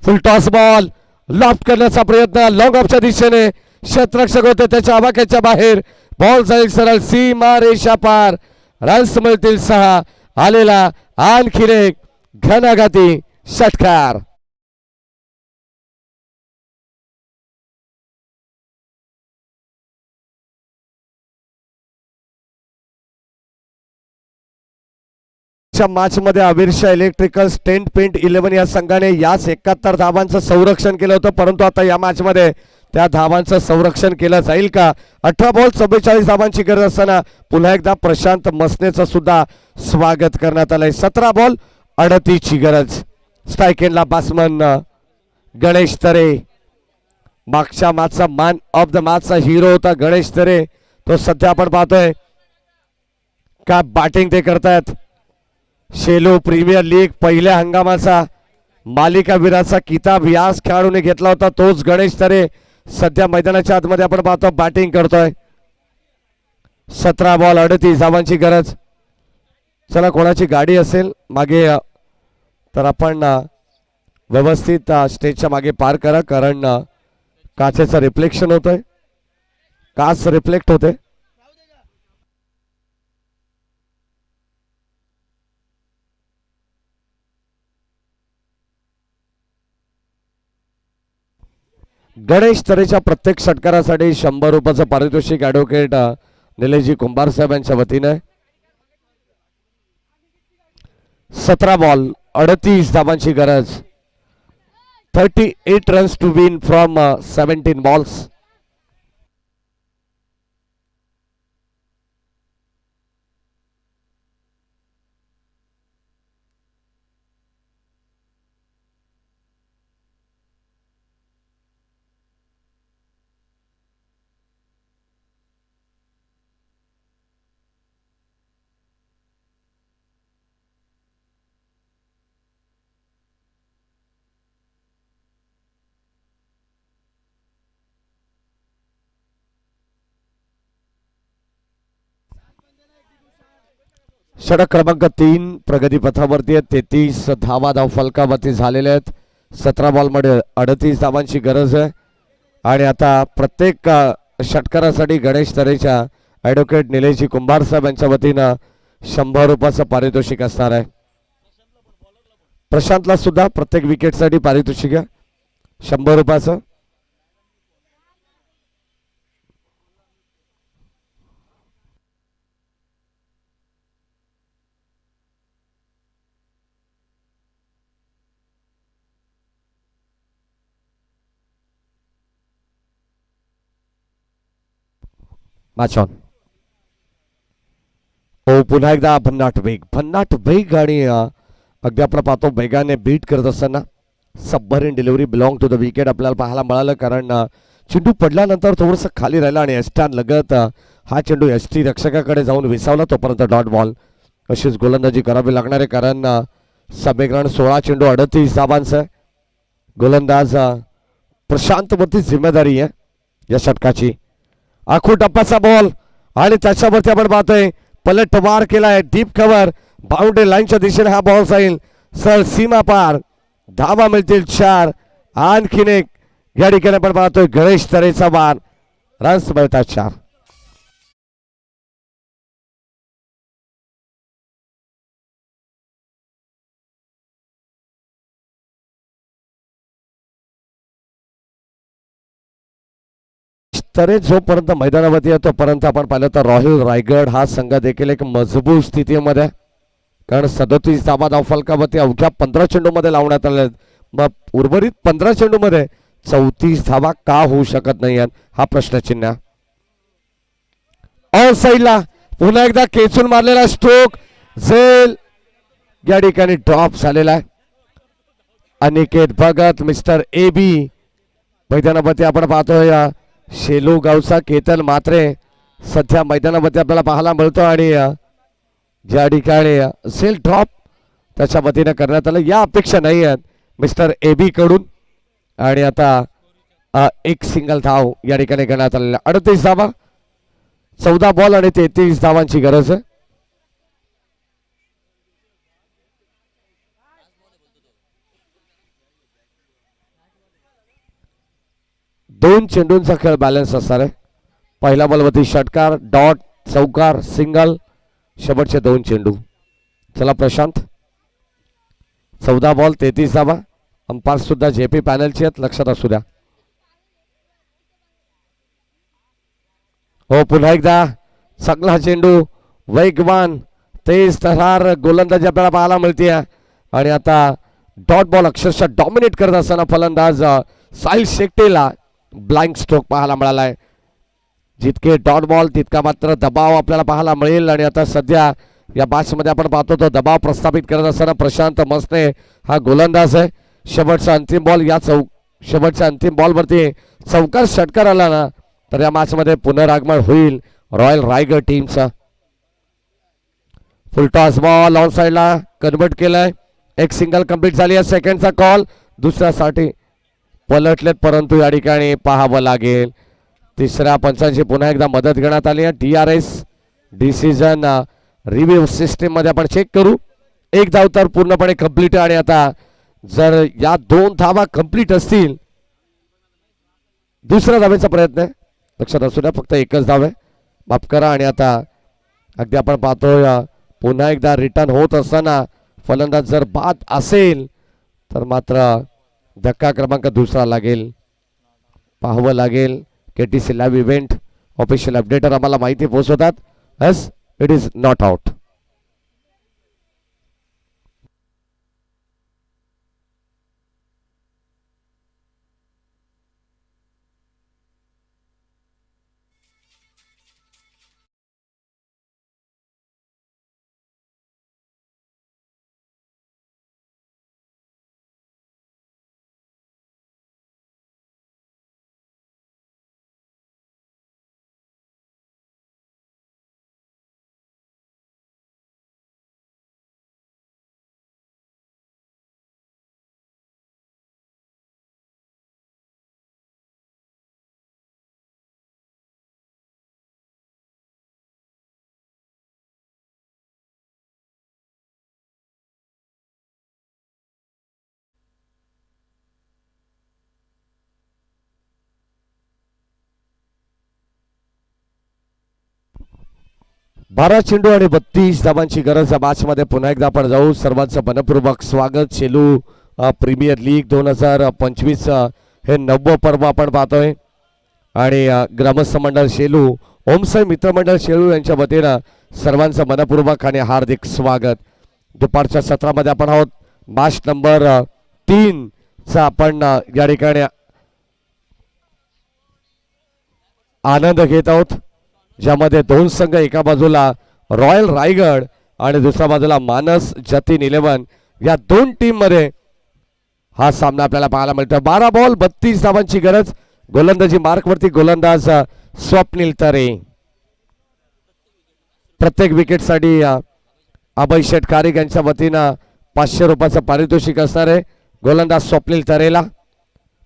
फुल टॉस बॉल लॉफ्ट करण्याचा प्रयत्न लॉंग ऑफच्या दिशेने. क्षेत्ररक्षक होते त्याच्या आवाक्याच्या बाहेर. बॉल जाईल सरळ सीमा रेषा पार. रन्स मिळतील 6. आलेला आणखी एक घनघाती षटकार. आजच्या मॅच मध्ये अविरशा इलेक्ट्रिकल्स 10.11 या संघाने याच 71 धावांचं संरक्षण केलं होतं, परंतु आता या मॅच मध्ये त्या धावांचं संरक्षण केलं जाईल का? 18 बॉल 44 धावांची गरज असताना पुन्हा एकदा प्रशांत मसनेचं सुद्धा स्वागत करण्यात आलंय. 17 बॉल 38 ची गरज. स्ट्राईक एंडला बॅट्समन गणेश तरे. मागच्या मॅचचा मॅन ऑफ द मॅचचा हिरो होता गणेश तरे. तो सध्या आपण पाहतोय का बॅटिंग ते करतायत. शेलो प्रीमियर लीग पहिल्या हंगामाचा मालिकावीराचा किताब याच खेळाडूने घेतला होता. तोच गणेश तरे सध्या मैदानाच्या आतमध्ये आपण पाहतो बॅटिंग करतोय. 17 बॉल 38 धावांची गरज. चला, कोणाची गाडी असेल मागे तर आपण व्यवस्थित स्टेजच्या मागे पार करा, कारण काचेचं रिफ्लेक्शन होतंय. काच रिफ्लेक्ट होते. गणेश तरेच्या प्रत्येक षटकारासाठी 100 रुपयाचं पारितोषिक ॲडव्होकेट निलेशजी कुंभार साहेब यांच्या वतीने. 17 बॉल 38 धावांची गरज. 38 runs to win from 17 balls. षटक क्रमांक 3 प्रगतीपथावरती आहेत. 33 धावा धाव फलकावरती झालेल्या आहेत. 17 बॉल मध्ये 38 धावांची गरज आहे. आणि आता प्रत्येक षटकारासाठी गणेश तरेच्या ॲडव्होकेट निलेशजी कुंभार साहेब यांच्या वतीनं 100 रुपयाचं पारितोषिक असणार आहे. प्रशांतला सुद्धा प्रत्येक विकेटसाठी पारितोषिक आहे 100 रुपयाचं. Match on. हो, पुन्हा एकदा भन्नाट वेग आणि अगदी आपण पाहतो वेगाने बीट करत असताना submarine delivery belong to the wicket आपल्याला पाहायला मिळालं, कारण चेंडू पडल्यानंतर थोडंसं खाली राहिला आणि एस्टान लगत हा चेंडू एसटी रक्षकाकडे जाऊन विसावला. तोपर्यंत डॉट बॉल. अशीच गोलंदाजी करावी लागणार आहे, कारण समीकरण 16 चेंडू 38 धावांचं. गोलंदाज प्रशांतवरती जिम्मेदारी आहे या षटकाची. आखू टप्प्याचा बॉल आणि त्याच्यावरती आपण पाहतोय पलटवार केलाय. डीप कव्हर बाउंड्री लाईनच्या दिशेने हा बॉल जाईल सर सीमा पार. धावा मिळतील 4. आणखीन एक या ठिकाणी आपण पाहतोय गणेश तरेचा बार. रन्स मिळतात 4. तरे जोपर्यंत मैदानावरती आहे तोपर्यंत आपण पाहिलं तर रॉयल रायगड हा संघ देखील एक मजबूत स्थितीमध्ये, कारण 37 धावा धाव फलकावरती अवघ्या 15 चेंडूमध्ये लावण्यात आले. मग उर्वरित 15 चेंडूमध्ये 34 धावा का होऊ शकत नाही हा प्रश्नचिन्ह. ऑन साईडला पुन्हा एकदा केचून मारलेला स्ट्रोक झेल या ठिकाणी ड्रॉप झालेला आहे. अनिकेत भगत मिस्टर AB मैदानावरती आपण पाहतोय. शेलू गावचा केतन मात्रे सध्या मैदानामध्ये आपल्याला पाहायला मिळतो आणि ज्या ठिकाणी सेल ड्रॉप त्याच्या वतीनं करण्यात आलं. या अपेक्षा नाही आहेत मिस्टर AB कडून. आणि आता एक सिंगल धाव या ठिकाणी करण्यात आलेला. 38 धावा 14 बॉल आणि 33 धावांची गरज आहे. दोन चेंडूंचा खेळ बॅलन्स असणार आहे. पहिला बॉलवरती षटकार, डॉट, चौकार, सिंगल, शेवटचे 2 चेंडू. चला प्रशांत. 14 बॉल 33 धावा. अंपायर सुद्धा JP पॅनलचे आहेत, लक्षात असू द्या. हो, पुन्हा एकदा चांगला चेंडू वेगवान तेज तरार गोलंदाजी आपल्याला पाहायला मिळते आणि आता डॉट बॉल अक्षरशः डॉमिनेट करत असताना फलंदाज साहिल शेट्टीला ब्लाइंड स्ट्रोक पाहायला मिळालाय. जितके डॉट बॉल तितका मात्र दबाव आपल्याला पाहायला मिळेल आणि आता सध्या या मॅचमध्ये आपण पाहतो तो दबाव प्रस्थापित करत असताना प्रशांत मसने हा गोलंदाज आहे. शेवटचा अंतिम बॉल या शेवटच्या अंतिम बॉलवरती चौकार षटकार आला ना तर या मॅचमध्ये पुनरागमन होईल रॉयल रायगड टीमचा. फुल टॉस बॉल ऑन साइडला कन्वर्ट केलाय. एक सिंगल कंप्लीट झाली आहे. सेकंडचा कॉल दुसऱ्यासाठी पलटलेत परंतु या ठिकाणी पाहावं लागेल. तिसऱ्या पंचांची पुन्हा एकदा मदत घेण्यात आली आहे. DRS डिसिजन रिव्ह्यू सिस्टीम मध्ये आपण चेक करू. एक धाव तर पूर्णपणे कंप्लीट आहे आणि आता जर या 2 धावा कंप्लीट असतील दुसऱ्या धावेचा प्रयत्न आहे. लक्षात असू द्या फक्त एकच धाव आहे. माफ करा. आणि आता अगदी आपण पाहतोय पुन्हा एकदा रिटर्न होत असताना फलंदाज जर बाद असेल तर मात्र धक्का क्रमांक दुसरा लागेल. पाहावं लागेल. KTC live event official updater आम्हाला माहिती पोहोचवतात. Yes it is not out. बारा चेंडू आणि 32 धावांची गरज या मॅच मध्ये पुन्हा एकदा आपण जाऊ. सर्वांचं मनपूर्वक स्वागत. शेलू प्रीमियर लीग 2025 हे 9वं पर्व आपण पाहतोय आणि ग्रामस्थ मंडळ शेलू ओमसाई मित्रमंडळ शेलू यांच्या वतीनं सर्वांचं मनपूर्वक आणि हार्दिक स्वागत. दुपारच्या सत्रामध्ये आपण आहोत. मॅच नंबर 3 चा आपण या ठिकाणी आनंद घेत आहोत ज्यामध्ये 2 संघ एका बाजूला रॉयल रायगड आणि दुसऱ्या बाजूला मानस जतीन 11 या 2 टीम मध्ये हा सामना आपल्याला पाहायला मिळतो. 12 बॉल 32 धावांची गरज. गोलंदाजी मार्कवरती गोलंदाज स्वप्नील तरे. प्रत्येक विकेटसाठी अभय शेठ कारिक यांच्या वतीनं 500 रुपयाचं पारितोषिक असणार आहे गोलंदाज स्वप्नील तरेला.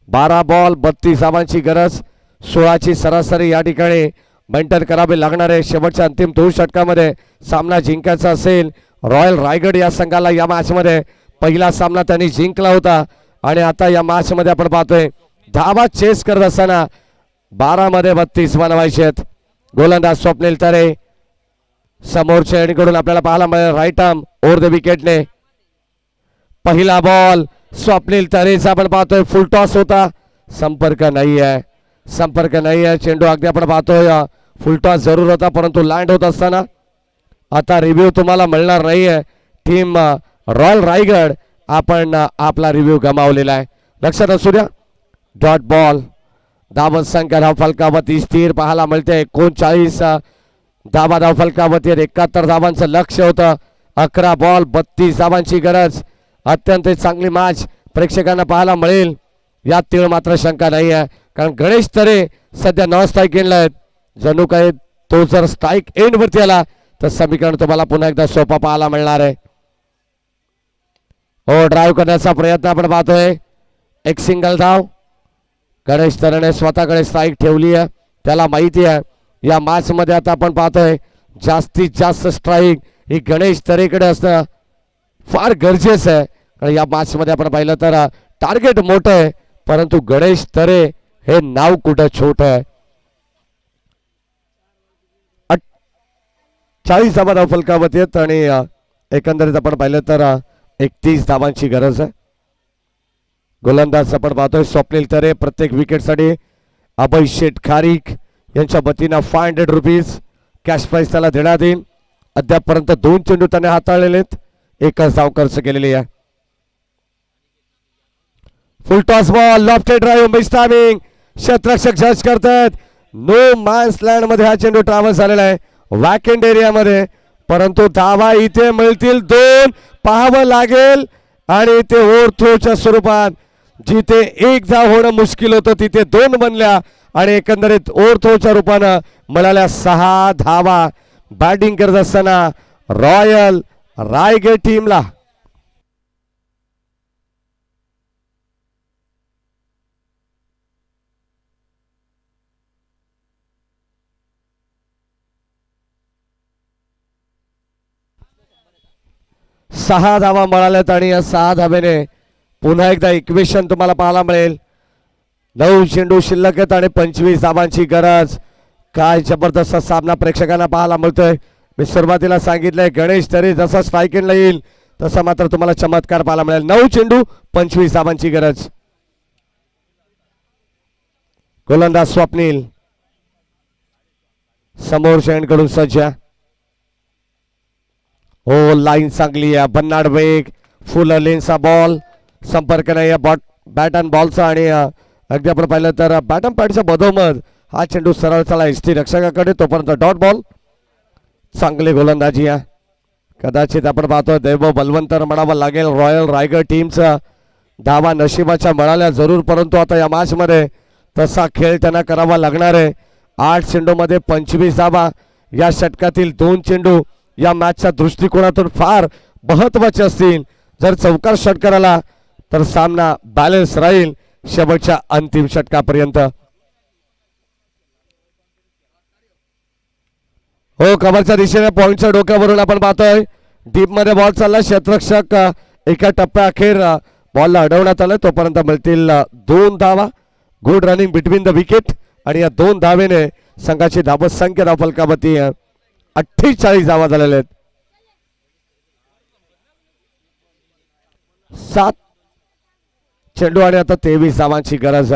12 बॉल 32 धावांची गरज. 16ची सरासरी या ठिकाणी मेंटेन करावे लागणार आहे. शेवटच्या अंतिम 2 षटकामध्ये सामना जिंकायचा असेल रॉयल रायगड या संघाला. या मॅच मध्ये पहिला सामना त्यांनी जिंकला होता आणि आता या मॅच मध्ये आपण पाहतोय धावा चेस करत असताना 12 मध्ये 32 बनवायचे आहेत. गोलंदाज स्वप्नील तरे समोरच्या एंडकडून आपल्याला पाहायला मिळेल राईट आर्म ओव्हर द विकेटने. पहिला बॉल स्वप्नील तरेचा आपण पाहतोय. फुल टॉस होता. संपर्क नाही आहे. चेंडू अगदी आपण पाहतोय फुल टॉस जरूर होता परंतु लँड होत असताना आता रिव्ह्यू तुम्हाला मिळणार नाहीये. टीम रॉयल रायगड आपण आपला रिव्ह्यू गमावलेला आहे. लक्षात असू द्या. डॉट बॉल धावत संख्या धावफलकावरती स्थिर पाहायला मिळते. 39 धावा धावफलकावरती 71 धावांचं लक्ष्य होतं. 11 बॉल 32 धावांची गरज. अत्यंत चांगली मॅच प्रेक्षकांना पाहायला मिळेल यात तीळ मात्र शंका नाही आहे कारण गणेश तरे सध्या 9 स्ट्राईक एंडला आहेत. जणू काही तो जर स्ट्राईक एंड वरती आला तर समीकरण तुम्हाला पुन्हा एकदा सोपा पाहायला मिळणार आहे. हो ड्राईव्ह करण्याचा प्रयत्न आपण पाहतोय. एक सिंगल धाव. गणेश तरेने स्वतःकडे स्ट्राईक ठेवली आहे. त्याला माहिती आहे या मॅच मध्ये आता आपण पाहतोय जास्तीत जास्त स्ट्राईक ही गणेश तरेकडे असणं फार गरजेचं आहे कारण या मॅच मध्ये आपण पाहिलं तर टार्गेट मोठं आहे परंतु गणेश तरे हे नाव कुठं छोटं आहे. 40 धावा धावफलकावरती आहेत आणि एकंदरीत आपण पाहिलं तर 31 धावांची गरज आहे. गोलंदाज आपण पाहतोय स्वप्नील तरे. प्रत्येक विकेटसाठी अभय शेठ खारीक यांच्या वतीनं 500 रुपीज कॅश प्राइज त्याला देण्यात येईल. अद्यापपर्यंत 2 चेंडू त्याने हाताळलेले आहेत, एकच धाव खर्च केलेली आहे. Full toss ball, lofted drive, miss timing, क्षेत्ररक्षक जज करतात. नो मॅन्स लँड मध्ये हा चेंडू ट्रॅव्हल झालेला आहे वॅकेंट एरियामध्ये, परंतु धावा इथे मिळतील 2, पाहावं लागेल. आणि ते ओव्हर थ्रोच्या स्वरूपात जिथे एक धाव होणं मुश्किल होतं तिथे 2 बनल्या आणि एकंदरीत ओव्हर थ्रोच्या रूपानं मिळाल्या 6 धावा. बॅटिंग करत असताना रॉयल रायगड टीमला सहा धावा मिळाल्यात आणि या 6 धावेने पुन्हा एकदा इक्वेशन तुम्हाला पाहायला मिळेल. 9 चेंडू शिल्लक आहेत आणि 25 धावांची गरज. काय जबरदस्त सामना प्रेक्षकांना पाहायला मिळतोय. मी सुरुवातीला सांगितलंय गणेश तरी जसा स्ट्राईक एंडला येईल तसा मात्र तुम्हाला चमत्कार पाहायला मिळेल. 9 चेंडू 25 धावांची गरज. गोलंदाज स्वप्नील समोर कडून सज्ज. हो लाईन चांगली आहे, भन्नाड वेग, फुल लेनचा बॉल, संपर्क नाही बॅट अँड बॉलचा. आणि अगदी आपण पाहिलं तर बॅट अँड पॅडच्या मधोमध हा चेंडू सरळ चला एसटी रक्षकाकडे, तोपर्यंत डॉट बॉल. चांगली गोलंदाजी आहे. कदाचित आपण पाहतो दैव बलवंतर म्हणावं लागेल रॉयल रायगड टीमचा. धावा नशिबाच्या मिळाल्या जरूर, परंतु आता या मॅच मध्ये तसा खेळ त्यांना करावा लागणार आहे. 8 चेंडू मध्ये 25 धावा. या षटकातील 2 चेंडू या मॅचच्या दृष्टिकोनातून फार महत्वाचे असतील. जर चौकार षटकार आला तर सामना बॅलन्स राहील शेवटच्या अंतिम षटकापर्यंत. हो कव्हरच्या दिशेने पॉइंटच्या डोक्यावरून आपण पाहतोय डीप मध्ये बॉल चालला. क्षेत्ररक्षक एका टप्प्या अखेर बॉलला अडवण्यात आलं, तोपर्यंत मिळतील 2 धावा. Good running between the wicket आणि या 2 धावेने संघाची धावत संख्या धावफलकावरती 48 धावा झालेल्या आहेत. 7 चेंडू आणि आता 23 धावांची गरज.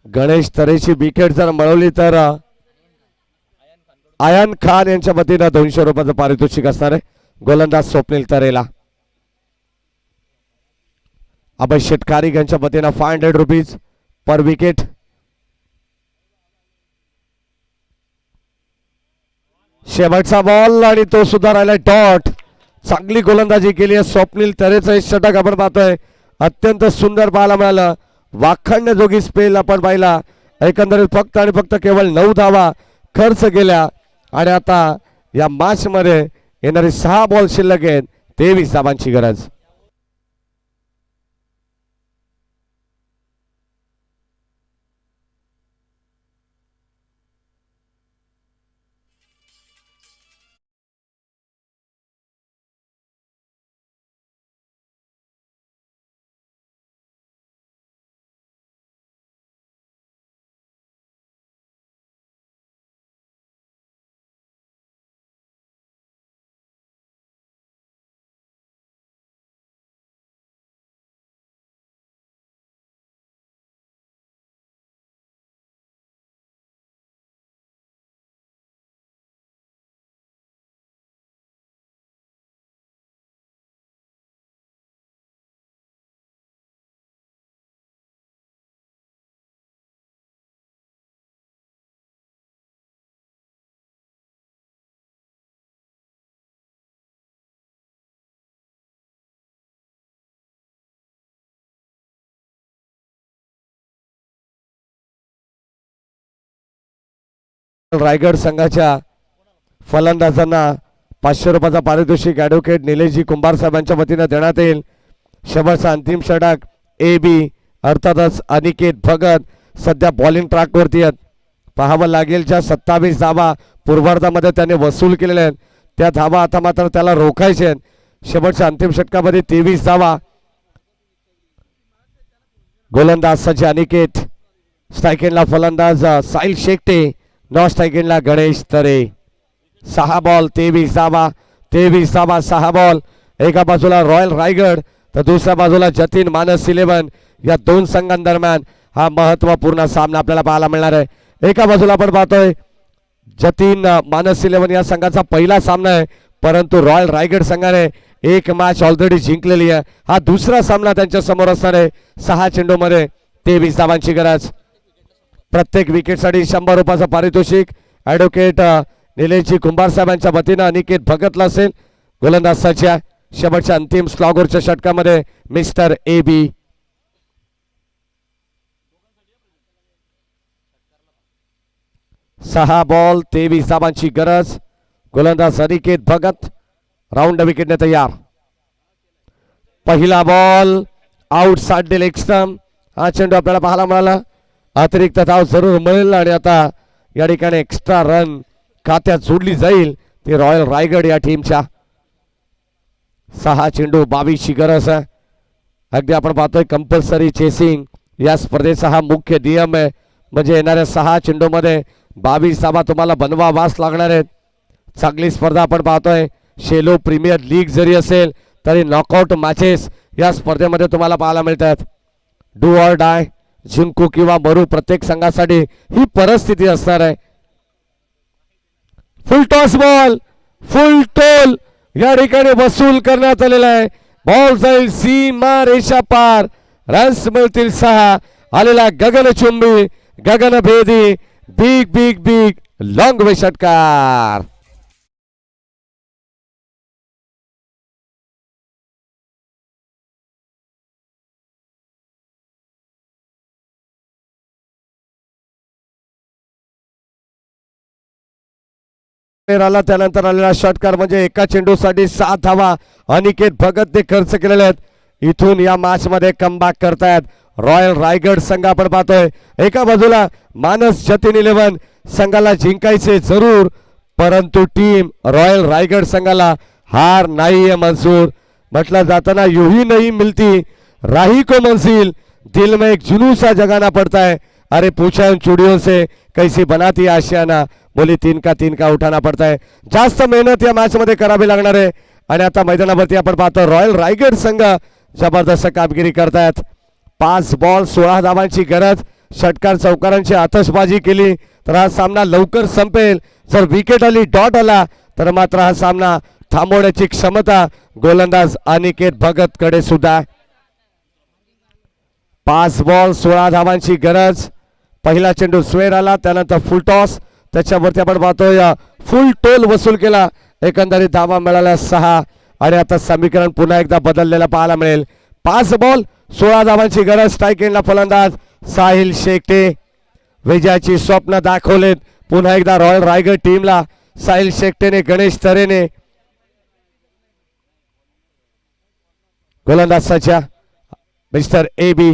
गणेश तरेची विकेट जर मिळवली तर आयन खान यांच्या वतीनं 200 रुपयाचं पारितोषिक असणार आहे. गोलंदाज स्वप्नील तरेला. अभय शेटकारी यांच्या वतीनं 500 रुपीज पर विकेट. शेवटचा बॉल आणि तो सुद्धा राहिला डॉट. चांगली गोलंदाजी केली आहे स्वप्नील तरेचं षटक आपण पाहतोय. अत्यंत सुंदर पाहायला मिळालं. वाखाणण्याजोगी स्पेल आपण पाहिला. एकंदरीत फक्त आणि फक्त केवळ 9 धावा खर्च केल्या आणि आता या मॅच मध्ये येणारे 6 बॉल शिल्लक आहेत. 23 धावांची गरज. रायगड संघाच्या फलंदाजांना 500 रुपयाचा पारितोषिक ॲडव्होकेट निलेशजी कुंभार साहेबांच्या वतीनं देण्यात येईल. शेवटचा अंतिम षटक ए बी अर्थातच अनिकेत भगत सध्या बॉलिंग ट्रॅकवरती आहेत. पाहावं लागेल ज्या 27 धावा पूर्वार्धामध्ये त्याने वसूल केलेल्या आहेत त्या धावा आता मात्र त्याला रोखायचे आहेत. शेवटच्या अंतिम षटकामध्ये 23 धावा. गोलंदाज सज्ज अनिकेत, स्ट्रायकेनला फलंदाज साहिल शेट्टे, नॉन स्ट्रायकेनला गणेश तरे. 6 बॉल 23 धावा. 23 धावा 6 बॉल. एका बाजूला रॉयल रायगड तर दुसऱ्या बाजूला जतीन मानस 11. या 2 संघांदरम्यान हा महत्वपूर्ण सामना आपल्याला पाहायला मिळणार आहे. एका बाजूला आपण पाहतोय जतीन मानस 11 या संघाचा पहिला सामना आहे, परंतु रॉयल रायगड संघाने एक मॅच ऑलरेडी जिंकलेली आहे. हा दुसरा सामना त्यांच्या समोर असणार आहे. 6 चेंडूमध्ये 23 धावांची गरज. प्रत्येक विकेटसाठी 100 रुपयाचं पारितोषिक ॲडव्होकेट निलेशजी कुंभार साहेबांच्या वतीनं अनिकेत भगतला असेल. गोलंदाजाच्या शेवटच्या अंतिम स्लॉगरच्या षटकामध्ये मिस्टर ए बी. सहा बॉल 23 धावांची गरज. गोलंदाज अनिकेत भगत राऊंड विकेटने तयार. पहिला ball outside the leg stump. हा चेंडू आपल्याला पाहायला मिळाला. अतिरिक्त धाव जरूर मिळेल आणि आता या ठिकाणी एक्स्ट्रा रन खात्यात जोडली जाईल ती रॉयल रायगड या टीमच्या. 6 चेंडू 22 ची गरज आहे. अगदी आपण पाहतोय कंपल्सरी चेसिंग या स्पर्धेचा हा मुख्य नियम आहे. म्हणजे येणाऱ्या 6 चेंडूमध्ये 22 धावा तुम्हाला बनवावाच लागणार आहेत. चांगली स्पर्धा आपण पाहतोय. शेलो प्रीमियर लीग जरी असेल तरी नॉकआउट मॅचेस या स्पर्धेमध्ये तुम्हाला पाहायला मिळतात. डू ऑर डाय, जिंकू किंवा मरू, प्रत्येक संघासाठी ही परिस्थिती असणार आहे. फुल टॉस बॉल, फुल टोल या ठिकाणी वसूल करण्यात आलेला आहे. बॉल जाईल सीमा रेषा पार. रन्स मिळतील 6. आलेला गगनचुंबी गगनभेदी बिग बिग बिग लॉंग वे षटकार. आला त्यानंतर आलेला षटकार म्हणजे एका चेंडूसाठी 7 धावा अनिकेत भगतने खर्च केलेले आहेत. इथून या मॅच मध्ये कमबॅक करतायत रॉयल रायगड संघ. आपण पाहतोय एका बाजूला मानस जतीन 11 संघाला जिंकायचे जरूर, परंतु टीम रॉयल रायगड संघाला हार नाहीये मंजूर. म्हटलं जाताना यूं ही नहीं मिलती राही को मंजिल, दिल में एक जुनून सा जगाना पड़ता है. अरे पूछा उन चूड़ियों से कैसी बनाती आशियाना, बोली 3 का उठाना पड़ता है. जास्त मेहनत या मॅच मध्ये करावी लागणार आहे. आणि आता मैदानावरती आपण पाहतो रॉयल रायगड संघ जबरदस्त कामगिरी करतायत. 5 बॉल 16 धावांची गरज. षटकार चौकारांची आतषबाजी केली तर हा सामना लवकर संपेल. जर विकेट आली, डॉट आला तर मात्र हा सामना थांबवण्याची क्षमता गोलंदाज अनिकेत भगत कडे सुद्धा. 5 बॉल 16 धावांची गरज. पहिला चेंडू स्वेर आला, त्यानंतर फुल टॉस, त्याच्यावरती आपण पाहतोय फुल टोल वसूल केला. एकंदरीत धावा मिळाल्या 6 आणि आता समीकरण पुन्हा एकदा बदललेलं पाहायला मिळेल. 5 बॉल 16 धावांची गरज. स्ट्राईक एंडला फलंदाज साहिल शेट्टे. विजयाची स्वप्न दाखवलेत पुन्हा एकदा रॉयल रायगड टीमला. साहिल शेट्टेने, गणेश तरेने. गोलंदाजाच्या मिस्टर ए बी.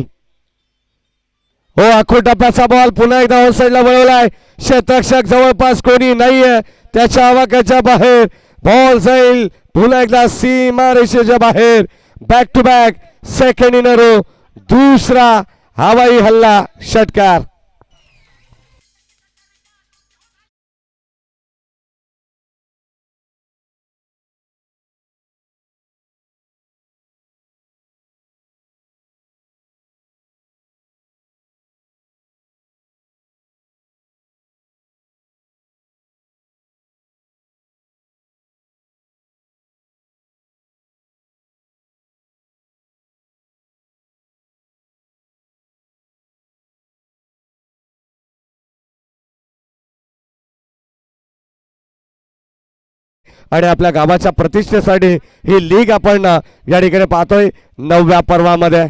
हो, आखो टप्प्याचा बॉल पुन्हा एकदा ऑन साइडला वळवलाय. क्षेत्ररक्षक जवळपास कोणी नाहीये, त्याच्या आवाक्याच्या बाहेर. बॉल जाईल पुन्हा एकदा सीमा रेषेच्या बाहेर. Back to back second in a row, दुसरा हवाई हल्ला षटकार. आणि आपल्या गावाच्या प्रतिष्ठेसाठी ही लीग आपण या ठिकाणी पाहतोय 9व्या पर्वामध्ये.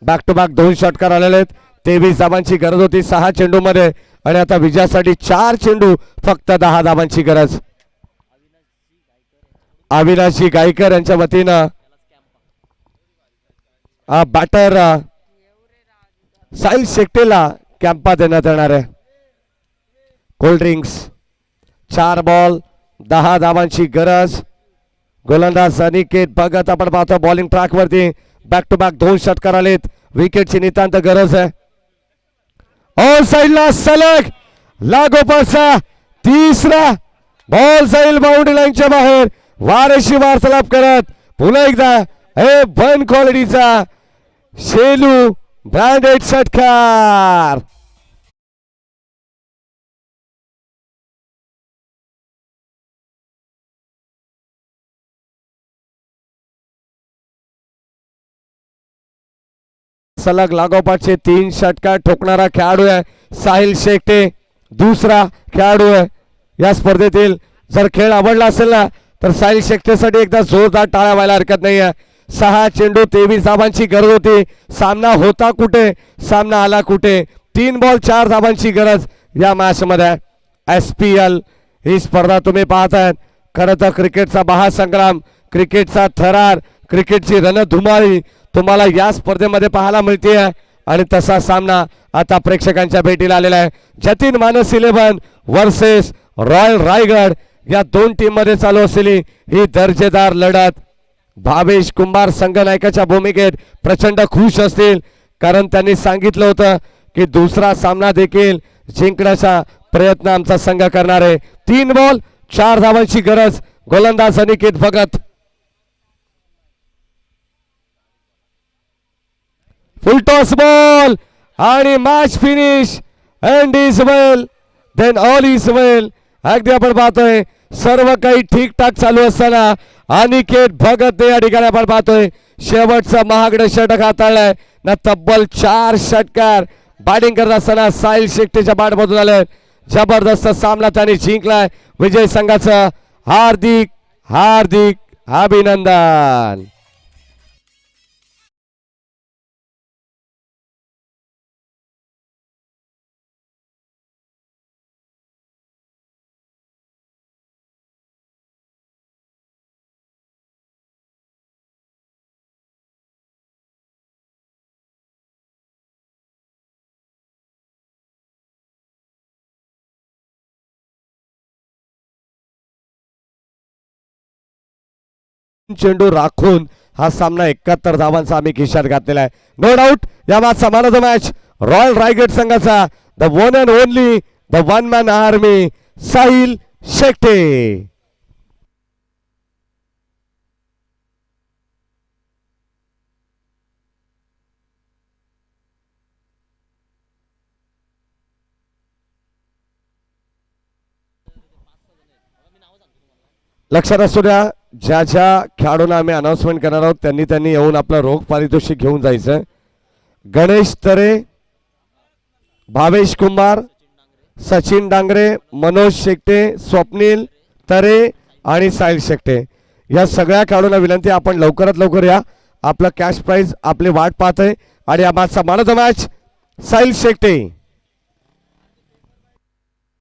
बॅक टू बॅक 2 षटकार आलेले आहेत. 23 धावांची गरज होती 6 चेंडूमध्ये आणि आता विजयासाठी 4 चेंडू फक्त 10 धावांची गरज. अविनाशजी गायकर यांच्या वतीनं बॅटर साहिल शेट्टेला कॅम्पा देण्यात येणार आहे. Cold drinks. 4 बॉल 10 धावांची गरज. गोलंदाज अनिकेत भगत आपण पाहतो बॉलिंग ट्रॅक वरती. बॅक टू बॅक 2 षटकार आलेत. विकेटची नितांत गरज आहे. ऑन साइडला सलग लागोपाठचा तिसरा बॉल जाईल बाउंड्री लाईनच्या बाहेर. वारेशी वार्तालाप करत पुन्हा एकदा हे वन क्वालिटीचा शेलू ब्रँडेड षटकार. सलग लागोपाठचे 3 षटकार ठोकणारा खेळाडू आहे साहिल शेट्टे, दुसरा खेळाडू आहे या स्पर्धेतील. जर खेळ आवडला असेल ना तर साहिल शेट्टेसाठी एकदा जोरदार टाळ्या व्हायला हरकत नाही आहे. 6 चेंडू 23 धावांची गरज होती. सामना होता कुठे, सामना आला कुठे. 3 बॉल 4 धावांची गरज या मॅच मध्ये. SPL ही स्पर्धा तुम्ही पाहताय. खरं तर क्रिकेटचा महासंग्राम, क्रिकेटचा थरार, क्रिकेटची रणधुमाळी तुम्हाला या स्पर्धेमध्ये पाहायला मिळते आणि तसा सामना आता प्रेक्षकांच्या भेटीला आलेला आहे. जतीन मानस 11 वर्सेस रॉयल रायगड या 2 टीम मध्ये चालू असलेली ही दर्जेदार लढत. भावेश कुंभार संघनायकाच्या भूमिकेत प्रचंड खुश असतील, कारण त्यांनी सांगितलं होतं की दुसरा सामना देखील जिंकण्याचा प्रयत्न आमचा संघ करणार आहे. 3 बॉल 4 धावांची गरज. गोलंदाज Aniket Bhagat. Full toss ball आणि match finish. End is well then all is well. अगदी आपण पाहतोय सर्व काही ठीकठाक चालू असताना अनिकेत भगत या ठिकाणी आपण पाहतोय शेवटचा महागडे षटक हाताळलाय ना. तब्बल 4 षटकार बॅटिंग करत असताना साहिल शेट्टेच्या बॅटमधून आले. जबरदस्त सामना त्यांनी जिंकलाय. विजय संघाचं हार्दिक हार्दिक अभिनंदन. चेंडू राखून हा सामना 71 धावांचा आम्ही खिशात घातलेला आहे. नो डाऊट या मॅचचा man of the match royal Raigad संघाचा the one and only the one man army Sahil Shette. लक्षात असू द्या, ज्या ज्या खेळाडूंना आम्ही अनाउन्समेंट करणार आहोत त्यांनी येऊन आपलं रोख पारितोषिक घेऊन जायचं. गणेश तरे, भावेश कुंभार, सचिन डांगरे, मनोज शेट्टे, स्वप्नील तरे आणि साहिल शेट्टे या सगळ्या खेळाडूंना विनंती आपण लवकरात लवकर या. आपलं कॅश प्राइज आपली वाट पाहत आहे आणि या मॅचचा man of the match Sahil Shette.